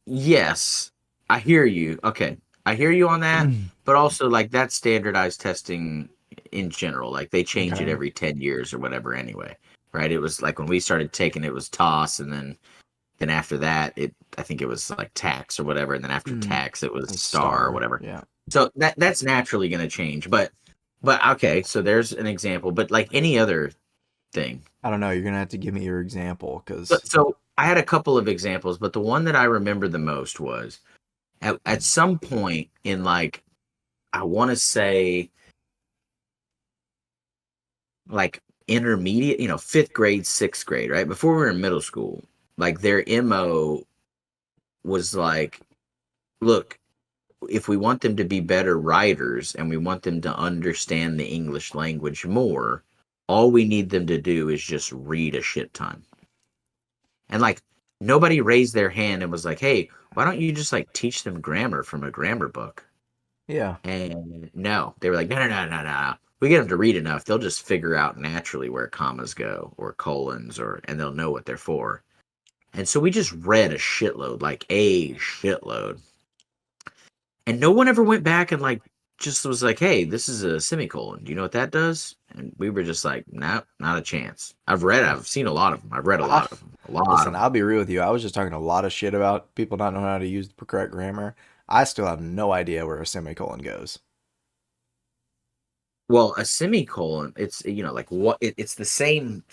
Yes, I hear you. Okay, I hear you on that. But also, like that's standardized testing in general. Like they change it Okay. every 10 years or whatever. Anyway, right? It was like when we started taking it was toss, and then after that, I think it was like tax or whatever, and then after Mm, tax, it was a star or star. whatever. Yeah. So that's naturally going to change. But okay, so there's an example. But like any other thing, I don't know. You're gonna have to give me your example, because so I had a couple of examples, but the one that I remember the most was at some point in like I want to say like intermediate, fifth grade, sixth grade, right before we were in middle school. Like their mo was like, look, if we want them to be better writers and we want them to understand the English language more, all we need them to do is just read a shit ton. And like nobody raised their hand and was like, hey, why don't you just like teach them grammar from a grammar book? yeah. And no, they were like, no, no, no, no, no. We get them to read enough, they'll just figure out naturally where commas go or colons, and they'll know what they're for. And so we just read a shitload, like a shitload. And no one ever went back and like just was like, hey, this is a semicolon. Do you know what that does? And we were just like, no, not a chance. I've seen a lot of them. I've read a I, lot of them. A lot listen, of them. I'll be real with you. I was just talking a lot of shit about people not knowing how to use the correct grammar. I still have no idea where a semicolon goes. Well, a semicolon, it's like what it's the same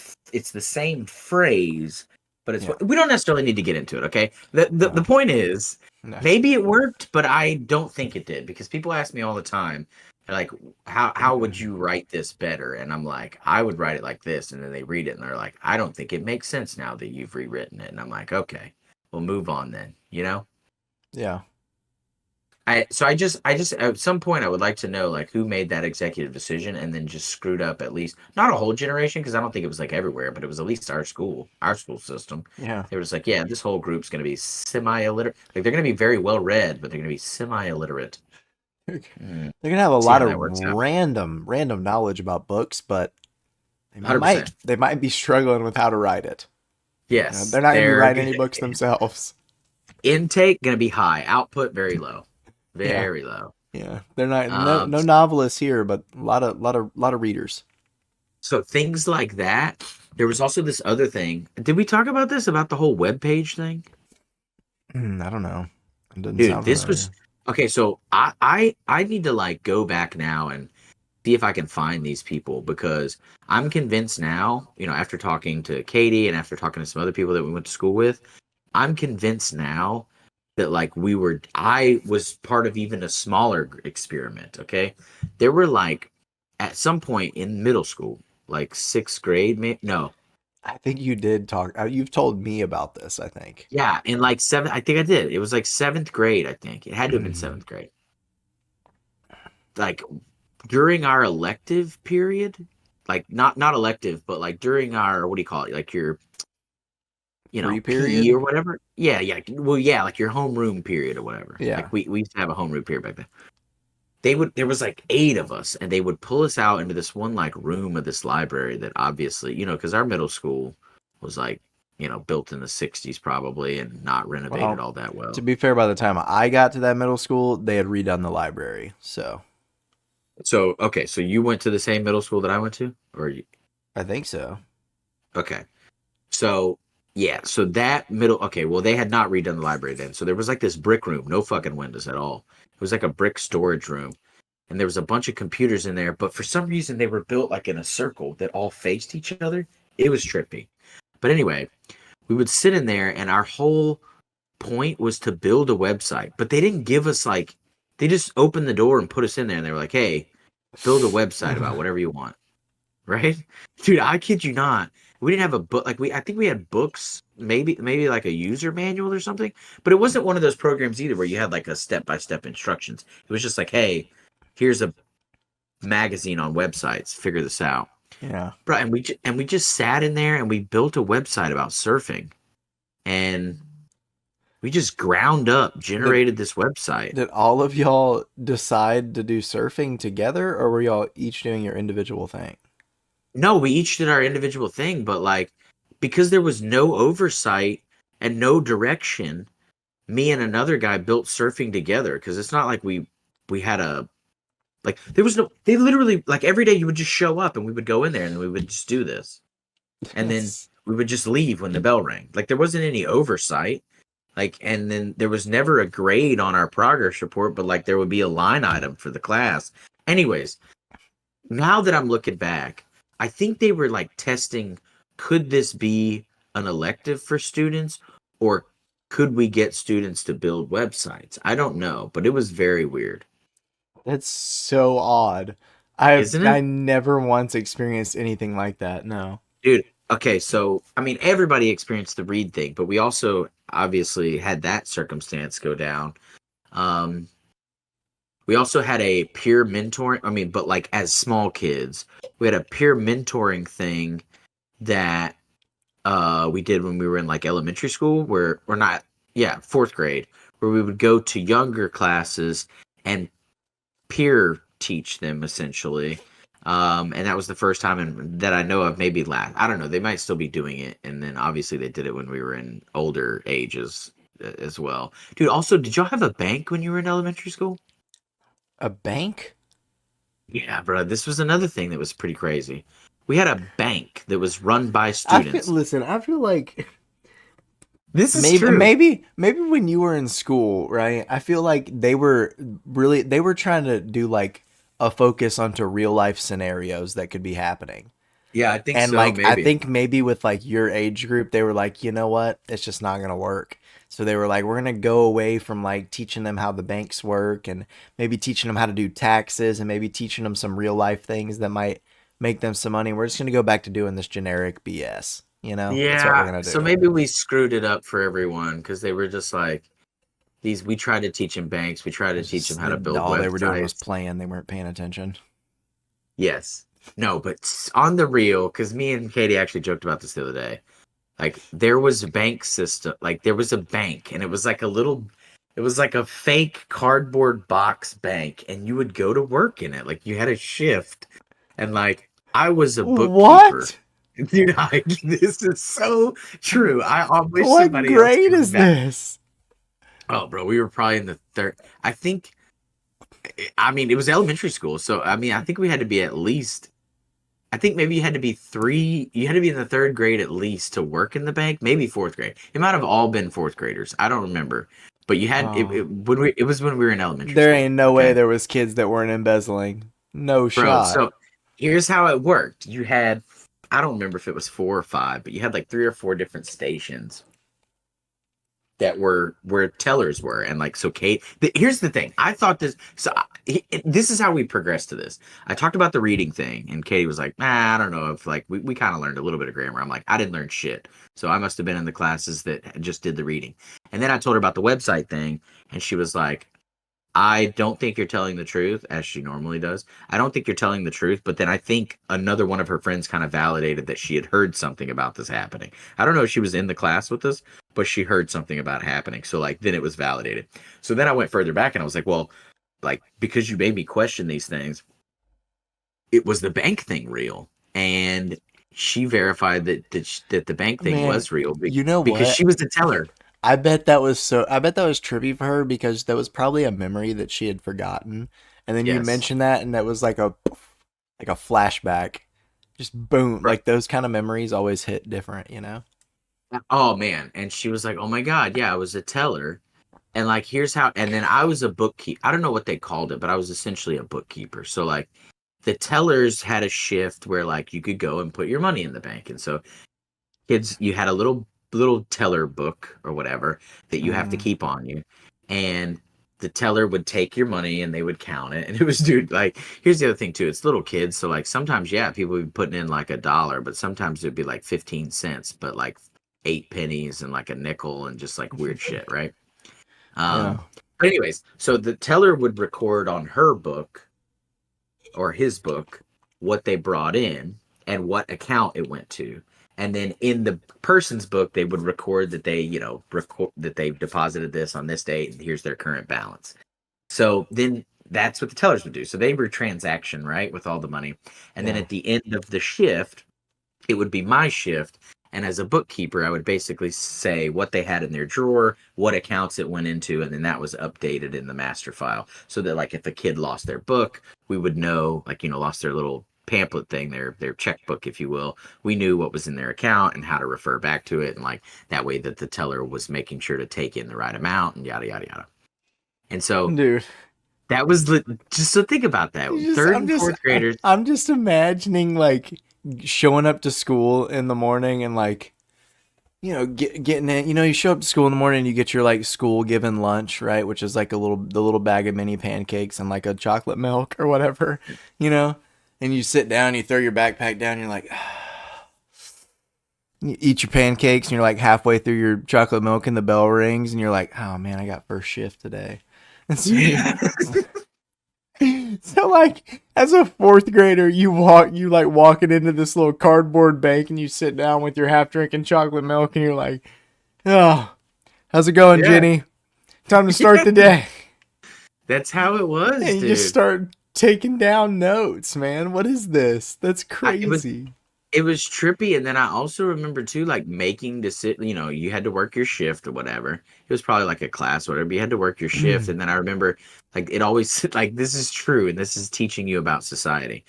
phrase, but it's Yeah. what we don't necessarily need to get into it, okay? The No. point is No. maybe it worked, but I don't think it did because people ask me all the time, they're like, how would you write this better? And I'm like, I would write it like this, and then they read it and they're like, I don't think it makes sense now that you've rewritten it. And I'm like, okay, we'll move on then, you know? Yeah. I just at some point I would like to know like who made that executive decision and then just screwed up at least not a whole generation because I don't think it was like everywhere, but it was at least our school system. Yeah. They were just like, yeah, this whole group's going to be semi-illiterate. Like they're going to be very well read, but they're going to be semi-illiterate. They're Mm, gonna have a see lot how of that works out. random knowledge about books, but they 100%. they might be struggling with how to write it. Yes, They're not gonna be they're writing any books themselves. intake going to be high, output very low, Yeah. very low. Yeah. They're not Um, no novelists here, but a lot of readers. so things like that. There was also this other thing. Did we talk about this about the whole web page thing? I don't know. It doesn't Dude, sound this was familiar. okay. So I need to like go back now and see if I can find these people because I'm convinced now, after talking to Katie and after talking to some other people that we went to school with, I'm convinced now that like I was part of even a smaller experiment. Okay. There were like at some point in middle school, like sixth grade, no, I think you did talk. You've told me about this, I think. yeah, in like I think I did. It was like seventh grade, I think. It had to have been Mhm. seventh grade. Like during our elective period, like not elective, but like during our what do you call it? Like your Free PE period? or whatever. Yeah, yeah. Well, yeah, like your homeroom period or whatever. Yeah. Like we used to have a homeroom period back then. There was like eight of us, and they would pull us out into this one like room of this library that obviously, because our middle school was like, built in the 60s probably and not renovated Well, all that to well. be fair, by the time I got to that middle school, they had redone the library. So So, okay, so you went to the same middle school that I went to? I think so. Okay. So, yeah, so that okay, well, they had not redone the library then. So there was like this brick room, no fucking windows at all. It was like a brick storage room. And there was a bunch of computers in there, but for some reason they were built like in a circle that all faced each other. It was trippy. But anyway, we would sit in there and our whole point was to build a website. But they didn't give us like they just opened the door and put us in there and they were like, "Hey, build a website about whatever you want." Right? Dude, I kid you not. We didn't have a book like I think we had books, maybe like a user manual or something, but it wasn't one of those programs either where you had like a step-by-step instructions. It was just like, "Hey, here's a magazine on websites. Figure this out." Yeah. Bro, and we just sat in there and we built a website about surfing. And we just ground up Did generated this website. did all of y'all decide to do surfing together, or were y'all each doing your individual thing? No, we each did our individual thing, but like because there was no oversight and no direction, me and another guy built surfing together because it's not like we had a like there was no they literally like every day you would just show up and we would go in there and we would just do this. And then That's we would just leave when the bell rang. Like there wasn't any oversight. Like and then there was never a grade on our progress report, but like there would be a line item for the class. Anyways, now that I'm looking back, I think they were like testing could this be an elective for students or could we get students to build websites? I don't know, but it was very weird. that's so odd. Isn't I it? never once experienced anything like that. No. Dude, okay, so I mean everybody experienced the read thing, but we also obviously had that circumstance go down. Um we also had a peer mentoring, I mean, but like as small kids, we had a peer mentoring thing that we did when we were in like elementary school where or not yeah fourth grade where we would go to younger classes and peer teach them essentially and that was the first time that I know of maybe last I don't know they might still be doing it and then obviously they did it when we were in older ages as well dude also did y'all have a bank when you were in elementary school A bank? yeah bro this was another thing that was pretty crazy we had a bank that was run by I feel students listen, I feel like this is maybe true maybe when you were in school, right? I feel like they were trying to do like a focus onto real life scenarios that could be happening. yeah I think And so like I maybe think maybe with like your age group, they were like, you know what? It's just not gonna work. So they were like, we're gonna go away from like teaching them how the banks work and maybe teaching them how to do taxes and maybe teaching them some real life things that might make them some money. We're just gonna go back to doing this generic BS. You know, that's what we're Yeah, gonna so do. maybe we screwed it up for everyone because they were just like these. We tried to teach them banks. We tried to It's teach them just how to build all they were doing was websites. playing. They weren't paying attention. Yes, no, but on the real, because me and Katie actually joked about this the other day. Like there was a bank system. Like there was a bank, and it was like a little. It was like a fake cardboard box bank, and you would go to work in it. Like you had a shift, and like I was a bookkeeper. What? Dude, this is so true. I wish What somebody else grade could be is back. this? Oh, bro, we were probably in the third. I think, I mean, it was elementary school. So, I mean, I think we had to be at least, I think maybe you had to be you had to be in the third grade at least to work in the bank, maybe fourth grade. It might have all been fourth graders. I don't remember. But you had, Oh, it was when we were in elementary there school. ain't no way Okay. there was kids that weren't embezzling. No Bro, shot. so here's how it worked. You had, I don't remember if it was four or five, but you had like three or four different stations that were where tellers were. And like, so Kate, here's the thing. I thought this, this is how we progressed to this. I talked about the reading thing, and Katie was like, I don't know if like, we kind of learned a little bit of grammar. I'm like, I didn't learn shit. So I must have been in the classes that just did the reading. And then I told her about the website thing, and she was like, I don't think you're telling the truth, as she normally does. I don't think you're telling the truth, but then I think another one of her friends kind of validated that she had heard something about this happening. I don't know if she was in the class with us, but she heard something about it happening. So like then it was validated. So then I went further back and I was like, well, like because you made me question these things, it was the bank thing real? And she verified that the bank thing Man, was real you know because what? she was the teller. I bet that was trippy for her because that was probably a memory that she had forgotten. And then you Yes. mentioned that and that was like a flashback. Just boom. Right. Like those kind of memories always hit different, you know? Oh man. And she was like, oh my God, yeah, I was a teller. And like, here's how, and then I was a bookkeeper. I don't know what they called it, but I was essentially a bookkeeper. So like the tellers had a shift where like you could go and put your money in the bank. And so kids, you had a little teller book or whatever that you have to Mm, keep on you. And the teller would take your money and they would count it. And it was, dude, like, here's the other thing too. It's little kids. So like sometimes, yeah, people would be putting in like $1, but sometimes it'd be like 15 cents, but like 8 pennies and like a nickel and just like weird shit, right? yeah. But anyways, so the teller would record on her book or his book what they brought in and what account it went to. And then in the person's book, they would record that they, record that they deposited this on this date and here's their current balance. So then that's what the tellers would do. So they were transaction, right, with all the money. And then Yeah. at the end of the shift, it would be my shift. And as a bookkeeper, I would basically say what they had in their drawer, what accounts it went into, and then that was updated in the master file. So that like if a kid lost their book, we would know, like, lost their little pamphlet thing, their checkbook, if you will. We knew what was in their account and how to refer back to it, and like that way that the teller was making sure to take in the right amount and yada yada yada. And so Dude, that was just so think about that. Third and fourth graders. I'm just imagining like showing up to school in the morning and like getting in, you show up to school in the morning and you get your like school given lunch, right? Which is like the little bag of mini pancakes and like a chocolate milk or whatever, you know? And you sit down, you throw your backpack down, and you're like, you eat your pancakes and you're like halfway through your chocolate milk and the bell rings and you're like, oh man, I got first shift today. And so so like as a fourth grader, you like walking into this little cardboard bank and you sit down with your half drinking chocolate milk and you're like, oh, how's it going, Yeah. Jenny? Time to start Yeah. the day. That's how it was, And you just dude. start taking down notes, man. What is this? That's It was crazy. it was trippy, and then I also remember too, like making decision. You had to work your shift or whatever. It was probably like a class or whatever. But you had to work your shift, and then I remember like it always like this is true, and this is teaching you about society.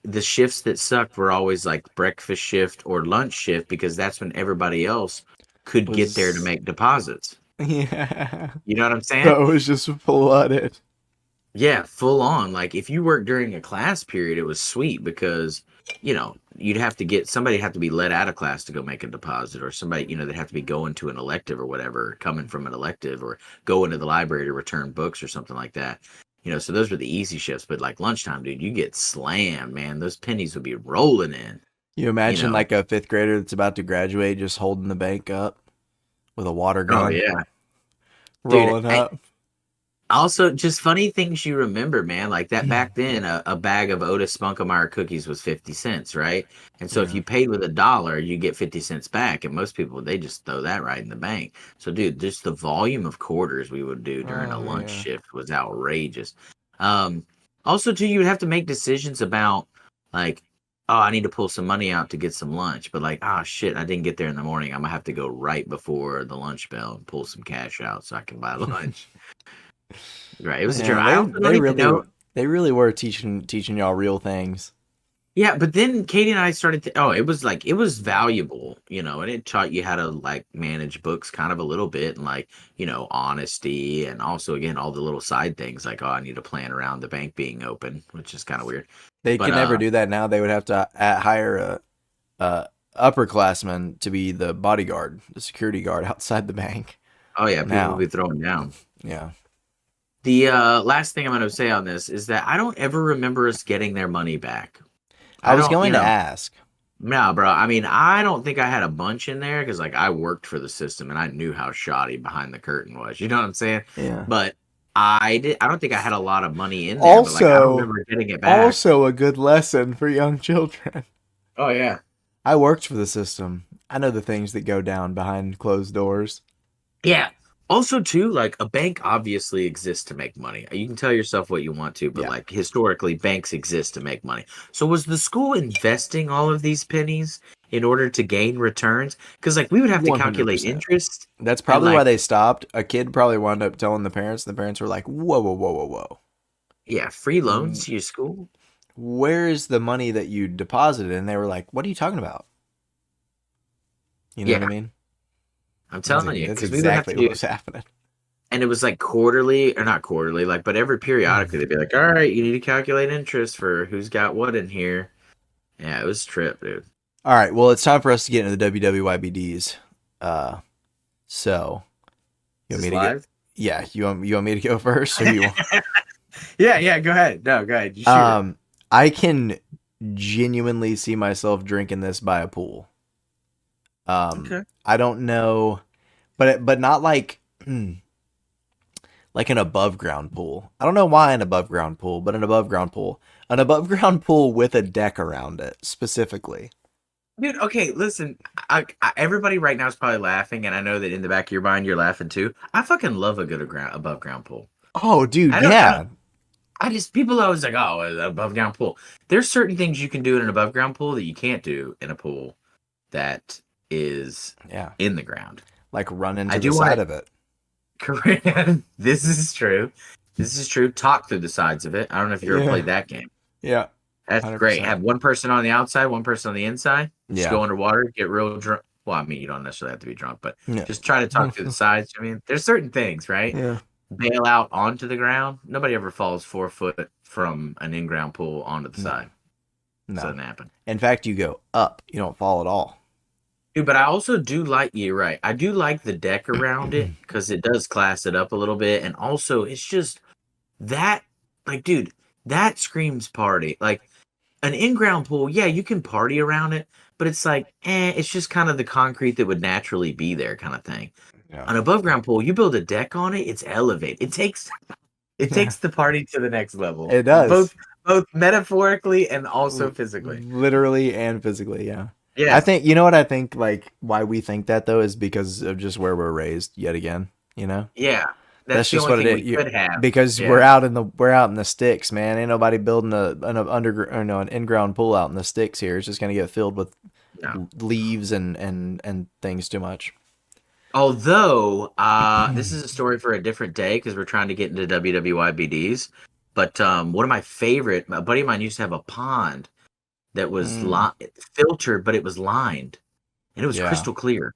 The shifts that sucked were always like breakfast shift or lunch shift because that's when everybody else could get there to Was make deposits. yeah. You know what I'm saying? So it was just flooded. Yeah, full on. Like if you worked during a class period, it was sweet because, you'd have to get somebody have to be let out of class to go make a deposit, or somebody, they'd have to be going to an elective or whatever, or coming from an elective, or going to the library to return books or something like that. So those were the easy shifts, but like lunchtime, dude, you get slammed, man. Those pennies would be rolling in, You you imagine know. like a fifth grader that's about to graduate just holding the bank up with a water Oh gun, yeah. Dude, rolling up. also, just funny things you remember, man. Like that back then, a bag of Otis Spunkemeyer cookies was 50 cents, right? And so if Yeah. you paid with $1, you get 50 cents back. And most people, they just throw that right in the bank. So, dude, just the volume of quarters we would do during a Oh lunch yeah. shift was outrageous. Um, Also, too, you would have to make decisions about, like, oh, I need to pull some money out to get some lunch. But, like, ah, shit, I didn't get there in the morning. I'm going to have to go right before the lunch bell and pull some cash out so I can buy lunch. Right. It was a trip. Man, I also don't even know. they really were teaching y'all real things. Yeah, but then Katie and I started it was like it was valuable, and it taught you how to like manage books kind of a little bit and like, honesty and also again all the little side things like I need to plan around the bank being open, which is kind of weird. They But can never do that now. They would have to hire a upperclassman to be the bodyguard, the security guard outside the bank. oh yeah, people will Now, be throwing down. yeah, The last thing I'm going to say on this is that I don't ever remember us getting their money back. I I was don't, going to ask. no, bro. I mean, I don't think I had a bunch in there because, like, I worked for the system and I knew how shoddy behind the curtain was. You know what I'm saying? Yeah. But I did. I don't think I had a lot of money in there, but like, I don't Also, remember getting it back. also a good lesson for young children. Oh yeah. I worked for the system. I know the things that go down behind closed doors. Yeah. Also, too, like a bank obviously exists to make money. You can tell yourself what you want to, but Yeah, like historically, banks exist to make money. So was the school investing all of these pennies in order to gain returns? Because like we would have to calculate 100%. interest That's and probably why like they stopped. A kid probably wound up telling the parents, and the parents were like, "Whoa, whoa, whoa, whoa, yeah, free loans whoa. to your school. Where is the money that you deposited?" And they were like, "What are you talking about?" You know what I Yeah, mean? I'm telling you, That's because we would have to exactly what do, was happening. and it was like quarterly or not quarterly, like but every periodically they'd be like, all right, you need to calculate interest for who's got what in here. Yeah, it was a trip, dude. All right, well, it's time for us to get into the WWYBDs. Uh, so you Is want me this to go? live? Yeah, you want me to go first, or you want? Yeah, yeah, go ahead. No, go ahead. You shoot it. I can genuinely see myself drinking this by a pool. Okay. I don't know, but not like like an above ground pool. I don't know why an above ground pool, but an above ground pool with a deck around it specifically. Dude, okay, listen. Everybody right now is probably laughing, and I know that in the back of your mind you're laughing too. I fucking love a good above ground pool. Oh, dude, I don't, yeah, I just people always like, oh, an above ground pool. There's certain things you can do in an above ground pool that you can't do in a pool that is yeah, in the ground. like run I into the do want side to of it. correct. This is true. This is true. Talk through the sides of it. I don't know if you ever Yeah, played that game. yeah, That's great. 100%. Have one person on the outside, one person on the inside. Just Yeah, go underwater, get real drunk. Well, I mean, you don't necessarily have to be drunk, but yeah, just try to talk through the sides. I mean, there's certain things, right? yeah. Bail out onto the ground. Nobody ever falls 4 foot from an in-ground pool onto the No, side. It no. doesn't happen. In fact, you go up. You don't fall at all. Dude, but I also do like you, right? I do like the deck around it because it does class it up a little bit. And also, it's just that, like, dude, that screams party. Like, an in-ground pool, yeah, you can party around it, but it's like, it's just kind of the concrete that would naturally be there, kind of thing. Yeah, An above ground pool, you build a deck on it, it's elevated. It yeah. takes the party to the next level, It does. both metaphorically and also L- physically. Literally and physically, yeah. I Yeah, think you know what I think like why we think that though is because of just where we're raised yet again, you know? yeah, That's that's the just only what it thing is. we could have. Because Yeah, we're out in the sticks, man. Ain't nobody building an in-ground pool out in the sticks here. It's just going to get filled with no. leaves and things too much. Although, this is a story for a different day because we're trying to get into WWYBDs. But one of my favorite, a buddy of mine used to have a pond that was Mm, filtered, but it was lined and it was yeah. crystal clear.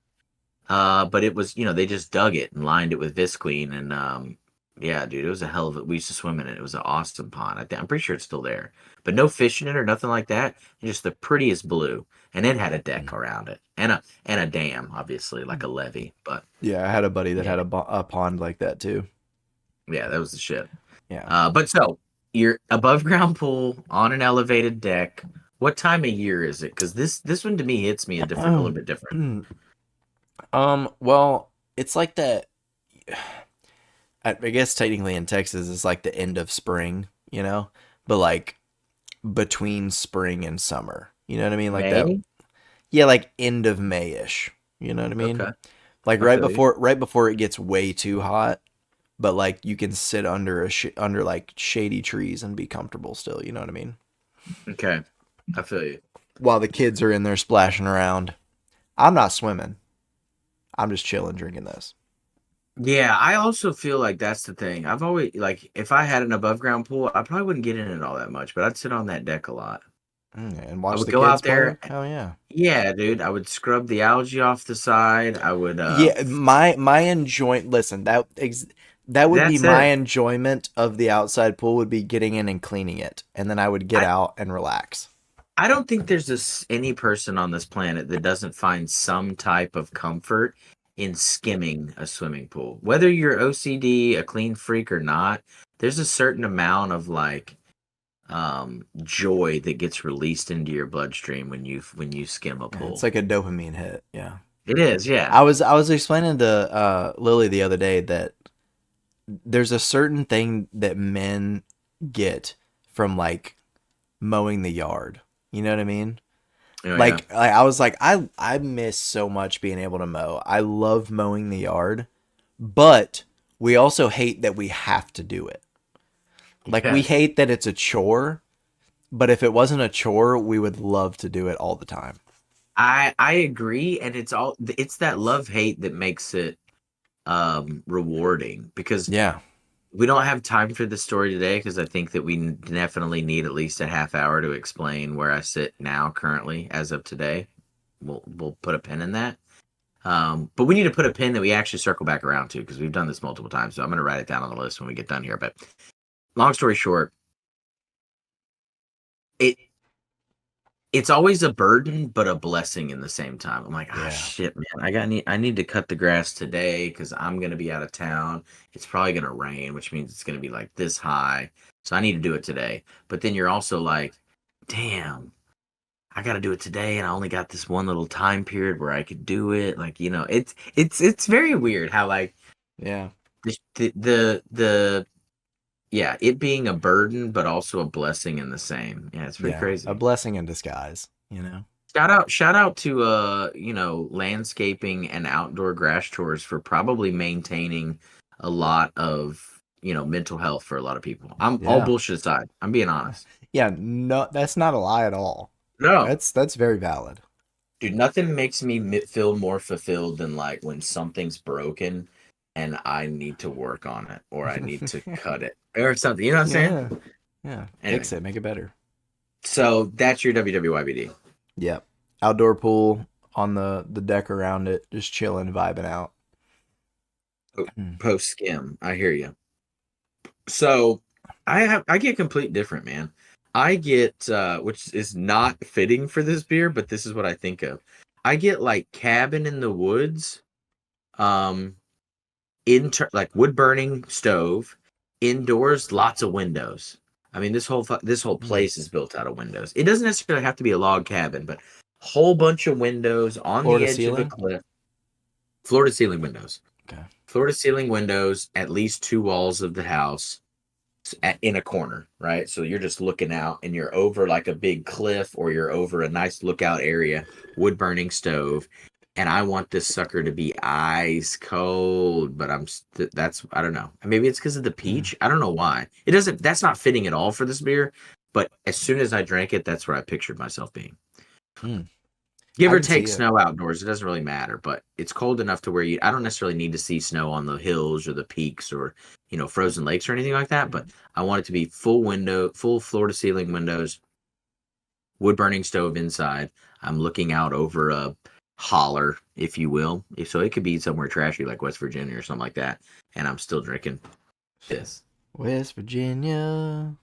But it was, they just dug it and lined it with Visqueen. And yeah, dude, it was a hell of it. We used to swim in it. It was an awesome pond. I'm pretty sure it's still there, but no fish in it or nothing like that. Just the prettiest blue. And it had a deck around it and a dam, obviously, like a levee. But Yeah, I had a buddy that yeah, had a pond like that too. yeah, that was the shit. Yeah. But so you're above ground pool on an elevated deck. What time of year is it? Because this one to me hits me a little bit different. Well, it's like that. I guess technically in Texas, it's like the end of spring, you know, but like between spring and summer, you know what I mean? Like that. May? Yeah, like end of Mayish. You know what I mean? Okay, Like I feel you. right before it gets way too hot, but like you can sit under under like shady trees and be comfortable still. You know what I mean? Okay, I feel you. While the kids are in there splashing around. I'm not swimming. I'm just chilling, drinking this. Yeah, I also feel like that's the thing. I've always like if I had an above ground pool, I probably wouldn't get in it all that much, but I'd sit on that deck a lot. And I watch would the go kids out play. there. Hell yeah. Yeah, dude. I would scrub the algae off the side. I would. Yeah, my enjoy. Listen, that would be That's my it. enjoyment of the outside pool would be getting in and cleaning it, and then I would get I out and relax. I don't think there's any person on this planet that doesn't find some type of comfort in skimming a swimming pool. Whether you're OCD, a clean freak or not, there's a certain amount of like joy that gets released into your bloodstream when you skim a Yeah, it's pool. like a dopamine hit. Yeah. It is, yeah. I was explaining to Lily the other day that there's a certain thing that men get from like mowing the yard. You know what I mean? Oh yeah. Like I was like I miss so much being able to mow. I love mowing the yard, but we also hate that we have to do it. Like we Yes. hate that it's a chore, but if it wasn't a chore, we would love to do it all the time. I agree, and it's that love hate that makes it rewarding because Yeah. we don't have time for this story today because I think that we definitely need at least a half hour to explain where I sit now currently as of today. We'll put a pin in that. But we need to put a pin that we actually circle back around to because we've done this multiple times. So I'm going to write it down on the list when we get done here. But long story short, it it's always a burden but a blessing in the same time. I'm like, ah, Yeah. shit, man, I need to cut the grass today because I'm gonna be out of town. It's probably gonna rain, which means it's gonna be like this high, so I need to do it today. But then you're also like, damn, I got to do it today, and I only got this one little time period where I could do it. Like, it's very weird how like Yeah. the yeah, it being a burden but also a blessing in the same. Yeah, it's pretty Yeah. A crazy. blessing in disguise, you know? Shout out to landscaping and outdoor grass chores for probably maintaining a lot of, mental health for a lot of people. I'm all Yeah. bullshit aside. I'm being honest. Yeah, no, that's not a lie at all. No, That's very valid. dude, nothing makes me feel more fulfilled than like when something's broken and I need to work on it or I need to cut it or something. You know what I'm Yeah. saying? Yeah. Anyway, Fix it, make it better. so that's your WWYBD. Yep. Outdoor pool on the deck around it, just chilling, vibing out. Mm. Post skim. I hear you. So I get complete different, man. I get which is not fitting for this beer, but this is what I think of. I get like cabin in the woods, um, like wood burning stove, indoors, lots of windows. I mean, this whole Mm. place is built out of windows. It doesn't necessarily have to be a log cabin, but whole bunch of windows on Floor the to edge of a ceiling? cliff, floor to ceiling windows, Okay. floor to ceiling windows, at least two walls of the house in a corner, right? So you're just looking out and you're over like a big cliff or you're over a nice lookout area, wood burning stove. And I want this sucker to be ice cold, but that's, I don't know. Maybe it's because of the Mm. peach. I don't know why. That's not fitting at all for this beer. But as soon as I drank it, that's where I pictured myself being. Mm. Give I or can see take it. snow outdoors, it doesn't really matter, but it's cold enough to where I don't necessarily need to see snow on the hills or the peaks or, frozen lakes or anything like that, but I want it to be full floor to ceiling windows, wood burning stove inside. I'm looking out over a holler, if you will. If so, it could be somewhere trashy like West Virginia or something like that, and I'm still drinking this. West Virginia.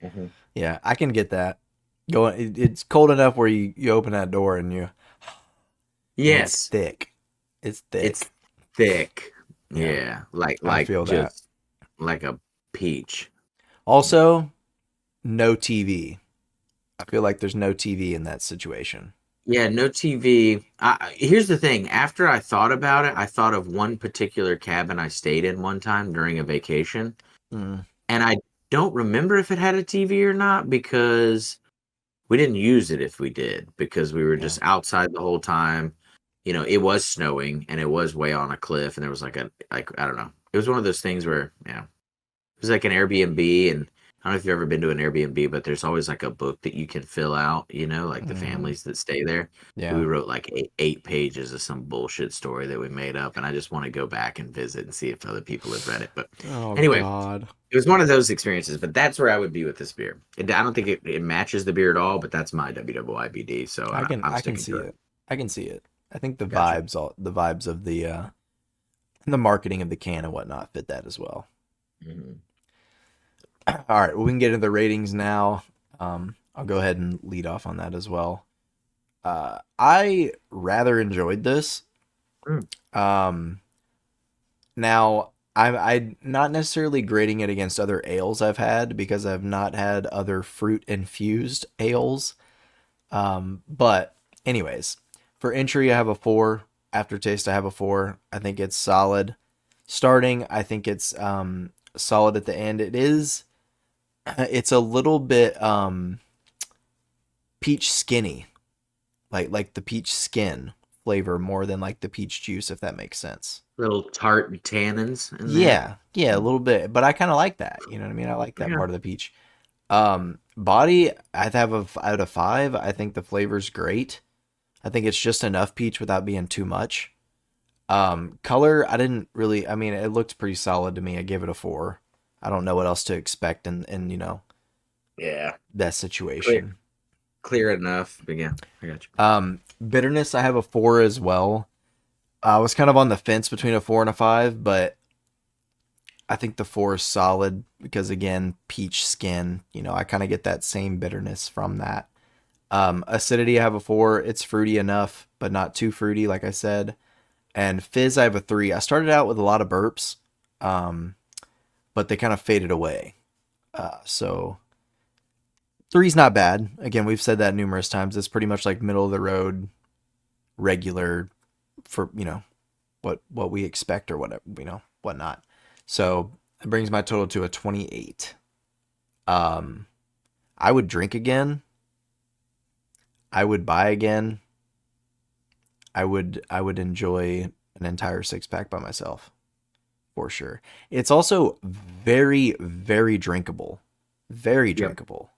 Hmm. Yeah, I can get that. It's cold enough where you open that door and it's Yes, thick. It's it's thick. thick. Yeah, Yeah, like I like feel that. just like a peach. Also, no TV. I feel like there's no TV in that situation. Yeah, no TV. Here's the thing. After I thought about it, I thought of one particular cabin I stayed in one time during a vacation, Mm, and I don't remember if it had a TV or not because we didn't use it if we did because we were yeah. just outside the whole time. It was snowing and it was way on a cliff, and there was like I don't know. It was one of those things where, yeah, it was like an Airbnb, and I don't know if you've ever been to an Airbnb, but there's always like a book that you can fill out, like the Hmm. families that stay there. We Yeah. wrote like eight pages of some bullshit story that we made up, and I just want to go back and visit and see if other people have read it. But Oh anyway, God. it was one of those experiences, but that's where I would be with this beer. I don't think it matches the beer at all, but that's my WWIBD, so I'm I can sticking see to it. it. I can see it. I think Gotcha. the vibes of the marketing of the can and whatnot fit that as well. Mhm. All right, well, we can get into the ratings now. I'll go ahead and lead off on that as well. I rather enjoyed this. Mm. Um, Now, I'm not necessarily grading it against other ales I've had because I've not had other fruit infused ales. But anyways, for entry I have a 4. Aftertaste I have a 4. I think it's solid. Starting, I think it's solid at the end. It's a little bit peach skinny, like the peach skin flavor more than like the peach juice, if that makes sense. Little tart tannins in there. Yeah, a little bit, but I kind of like that. You know what I mean? I like that Yeah. part of the peach. Body, I'd have a out of 5. I think the flavor's great. I think it's just enough peach without being too much. Color, I didn't really. I mean, it looked pretty solid to me. I give it a 4. I don't know what else to expect in Yeah. that Clear, situation. clear enough. But yeah, I got you. Bitterness, I have a 4 as well. I was kind of on the fence between a 4 and a 5, but I think the 4 is solid because again, peach skin. I kind of get that same bitterness from that. Acidity, I have a 4. It's fruity enough, but not too fruity, like I said. And fizz, I have a 3. I started out with a lot of burps, um, but they kind of faded away. So three's not bad. Again, we've said that numerous times. It's pretty much like middle of the road, regular for what we expect or whatever whatnot. So it brings my total to a 28. Um, I would drink again. I would buy again. I would enjoy an entire 6 pack by myself for sure. It's also very very drinkable. Very Yep. drinkable.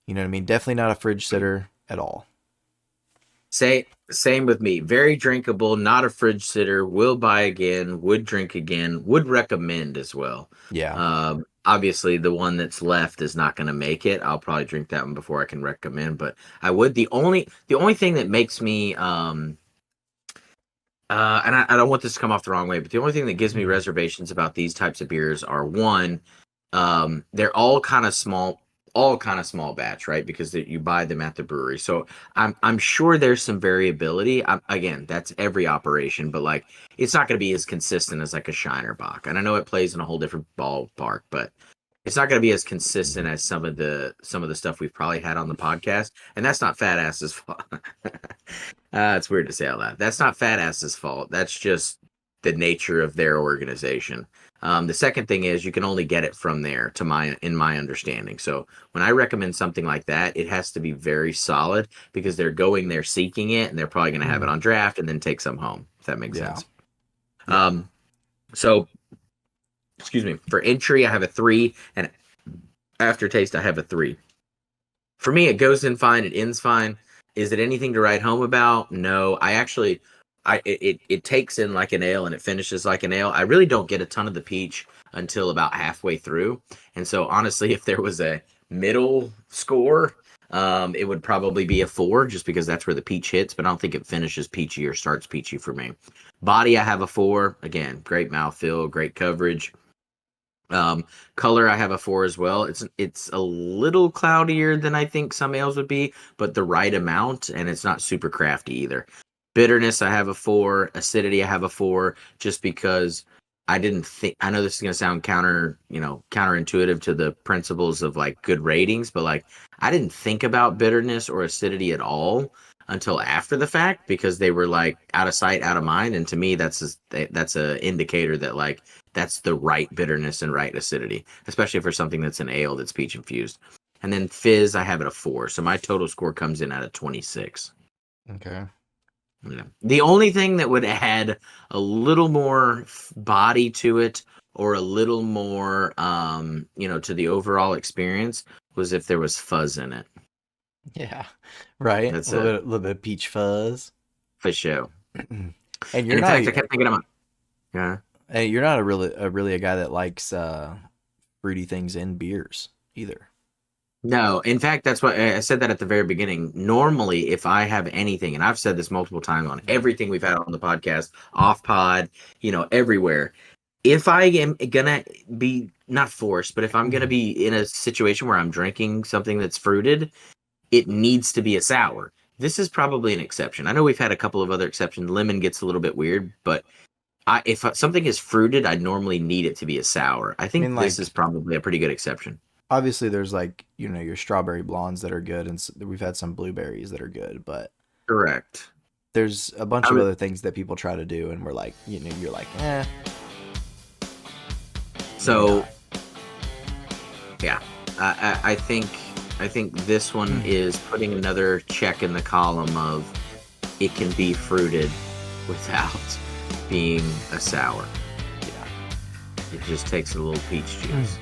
You know what I mean? Definitely not a fridge sitter at all. Same with me. Very drinkable, not a fridge sitter. Will buy again. Would drink again. Would recommend as well. Yeah. Obviously, the one that's left is not going to make it. I'll probably drink that one before I can recommend. But I would. The only thing that makes me and I don't want this to come off the wrong way, but the only thing that gives me Mhm. reservations about these types of beers are one, they're all kind of small batch, right? Because you buy them at the brewery. So I'm sure there's some variability. Again, that's every operation, but like it's not going to be as consistent as like a Shiner Bock. And I know it plays in a whole different ballpark, but it's not going to be as consistent as some of the stuff we've probably had on the podcast. And that's not Fat Ass's fault. It's weird to say all that. That's not Fat Ass's fault. That's just the nature of their organization. The second thing is you can only get it from there in my understanding. So when I recommend something like that, it has to be very solid because they're going there seeking it and they're probably going to have it Mm. on draft and then take some home, if that makes Yeah. sense. Yeah. So excuse me, for entry, I have a 3, and aftertaste, I have a 3. For me, it goes in fine, it ends fine. Is it anything to write home about? No. I actually, it takes in like an ale and it finishes like an ale. I really don't get a ton of the peach until about halfway through. And so honestly, if there was a middle score, it would probably be a 4 just because that's where the peach hits, but I don't think it finishes peachy or starts peachy for me. Body, I have a 4. Again, great mouthfeel, great coverage. Color, I have a 4 as well. It's a little cloudier than I think some ales would be, but the right amount, and it's not super crafty either. Bitterness, I have a 4. Acidity, I have a 4, just because I didn't think. I know this is gonna sound counterintuitive to the principles of like good ratings, but like I didn't think about bitterness or acidity at all until after the fact because they were like out of sight, out of mind, and to me, that's a indicator that like that's the right bitterness and right acidity, especially for something that's an ale that's peach infused. And then fizz, I have it a 4, so my total score comes in at a 26. Okay. Yeah. The only thing that would add a little more body to it or a little more, to the overall experience was if there was fuzz in it. Yeah, right. That's it, A little bit of peach fuzz. for sure. And And you're in not fact, I kept thinking about, yeah. you're not a guy that likes fruity things in beers either. No, in fact, that's what I said that at the very beginning. Normally, if I have anything, and I've said this multiple times on everything we've had on the podcast, off pod, everywhere. If I am gonna be not forced, but if I'm gonna be in a situation where I'm drinking something that's fruited, it needs to be a sour. This is probably an exception. I know we've had a couple of other exceptions. Lemon gets a little bit weird, but if something is fruited, I normally need it to be a sour. I I think mean, this is like probably a pretty good exception. obviously there's like your strawberry blondes that are good, and we've had some blueberries that are good, but Correct. there's a bunch I of would, other things that people try to do, and we're like, you're like, maybe so not. yeah, I think this one is putting another check in the column of it can be fruited without being a sour. Yeah, It just takes a little peach juice.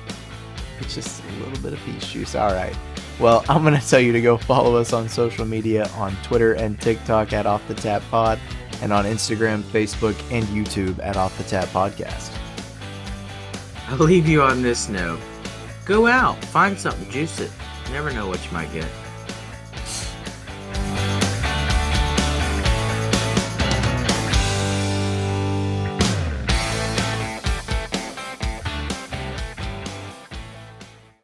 it's just a little bit of peach juice. All right. Well, I'm gonna tell you to go follow us on social media on Twitter and TikTok at Off the Tap Pod, and on Instagram, Facebook, and YouTube at Off the Tap Podcast. I'll leave you on this note. Go out, find something, juice it. You never know what you might get.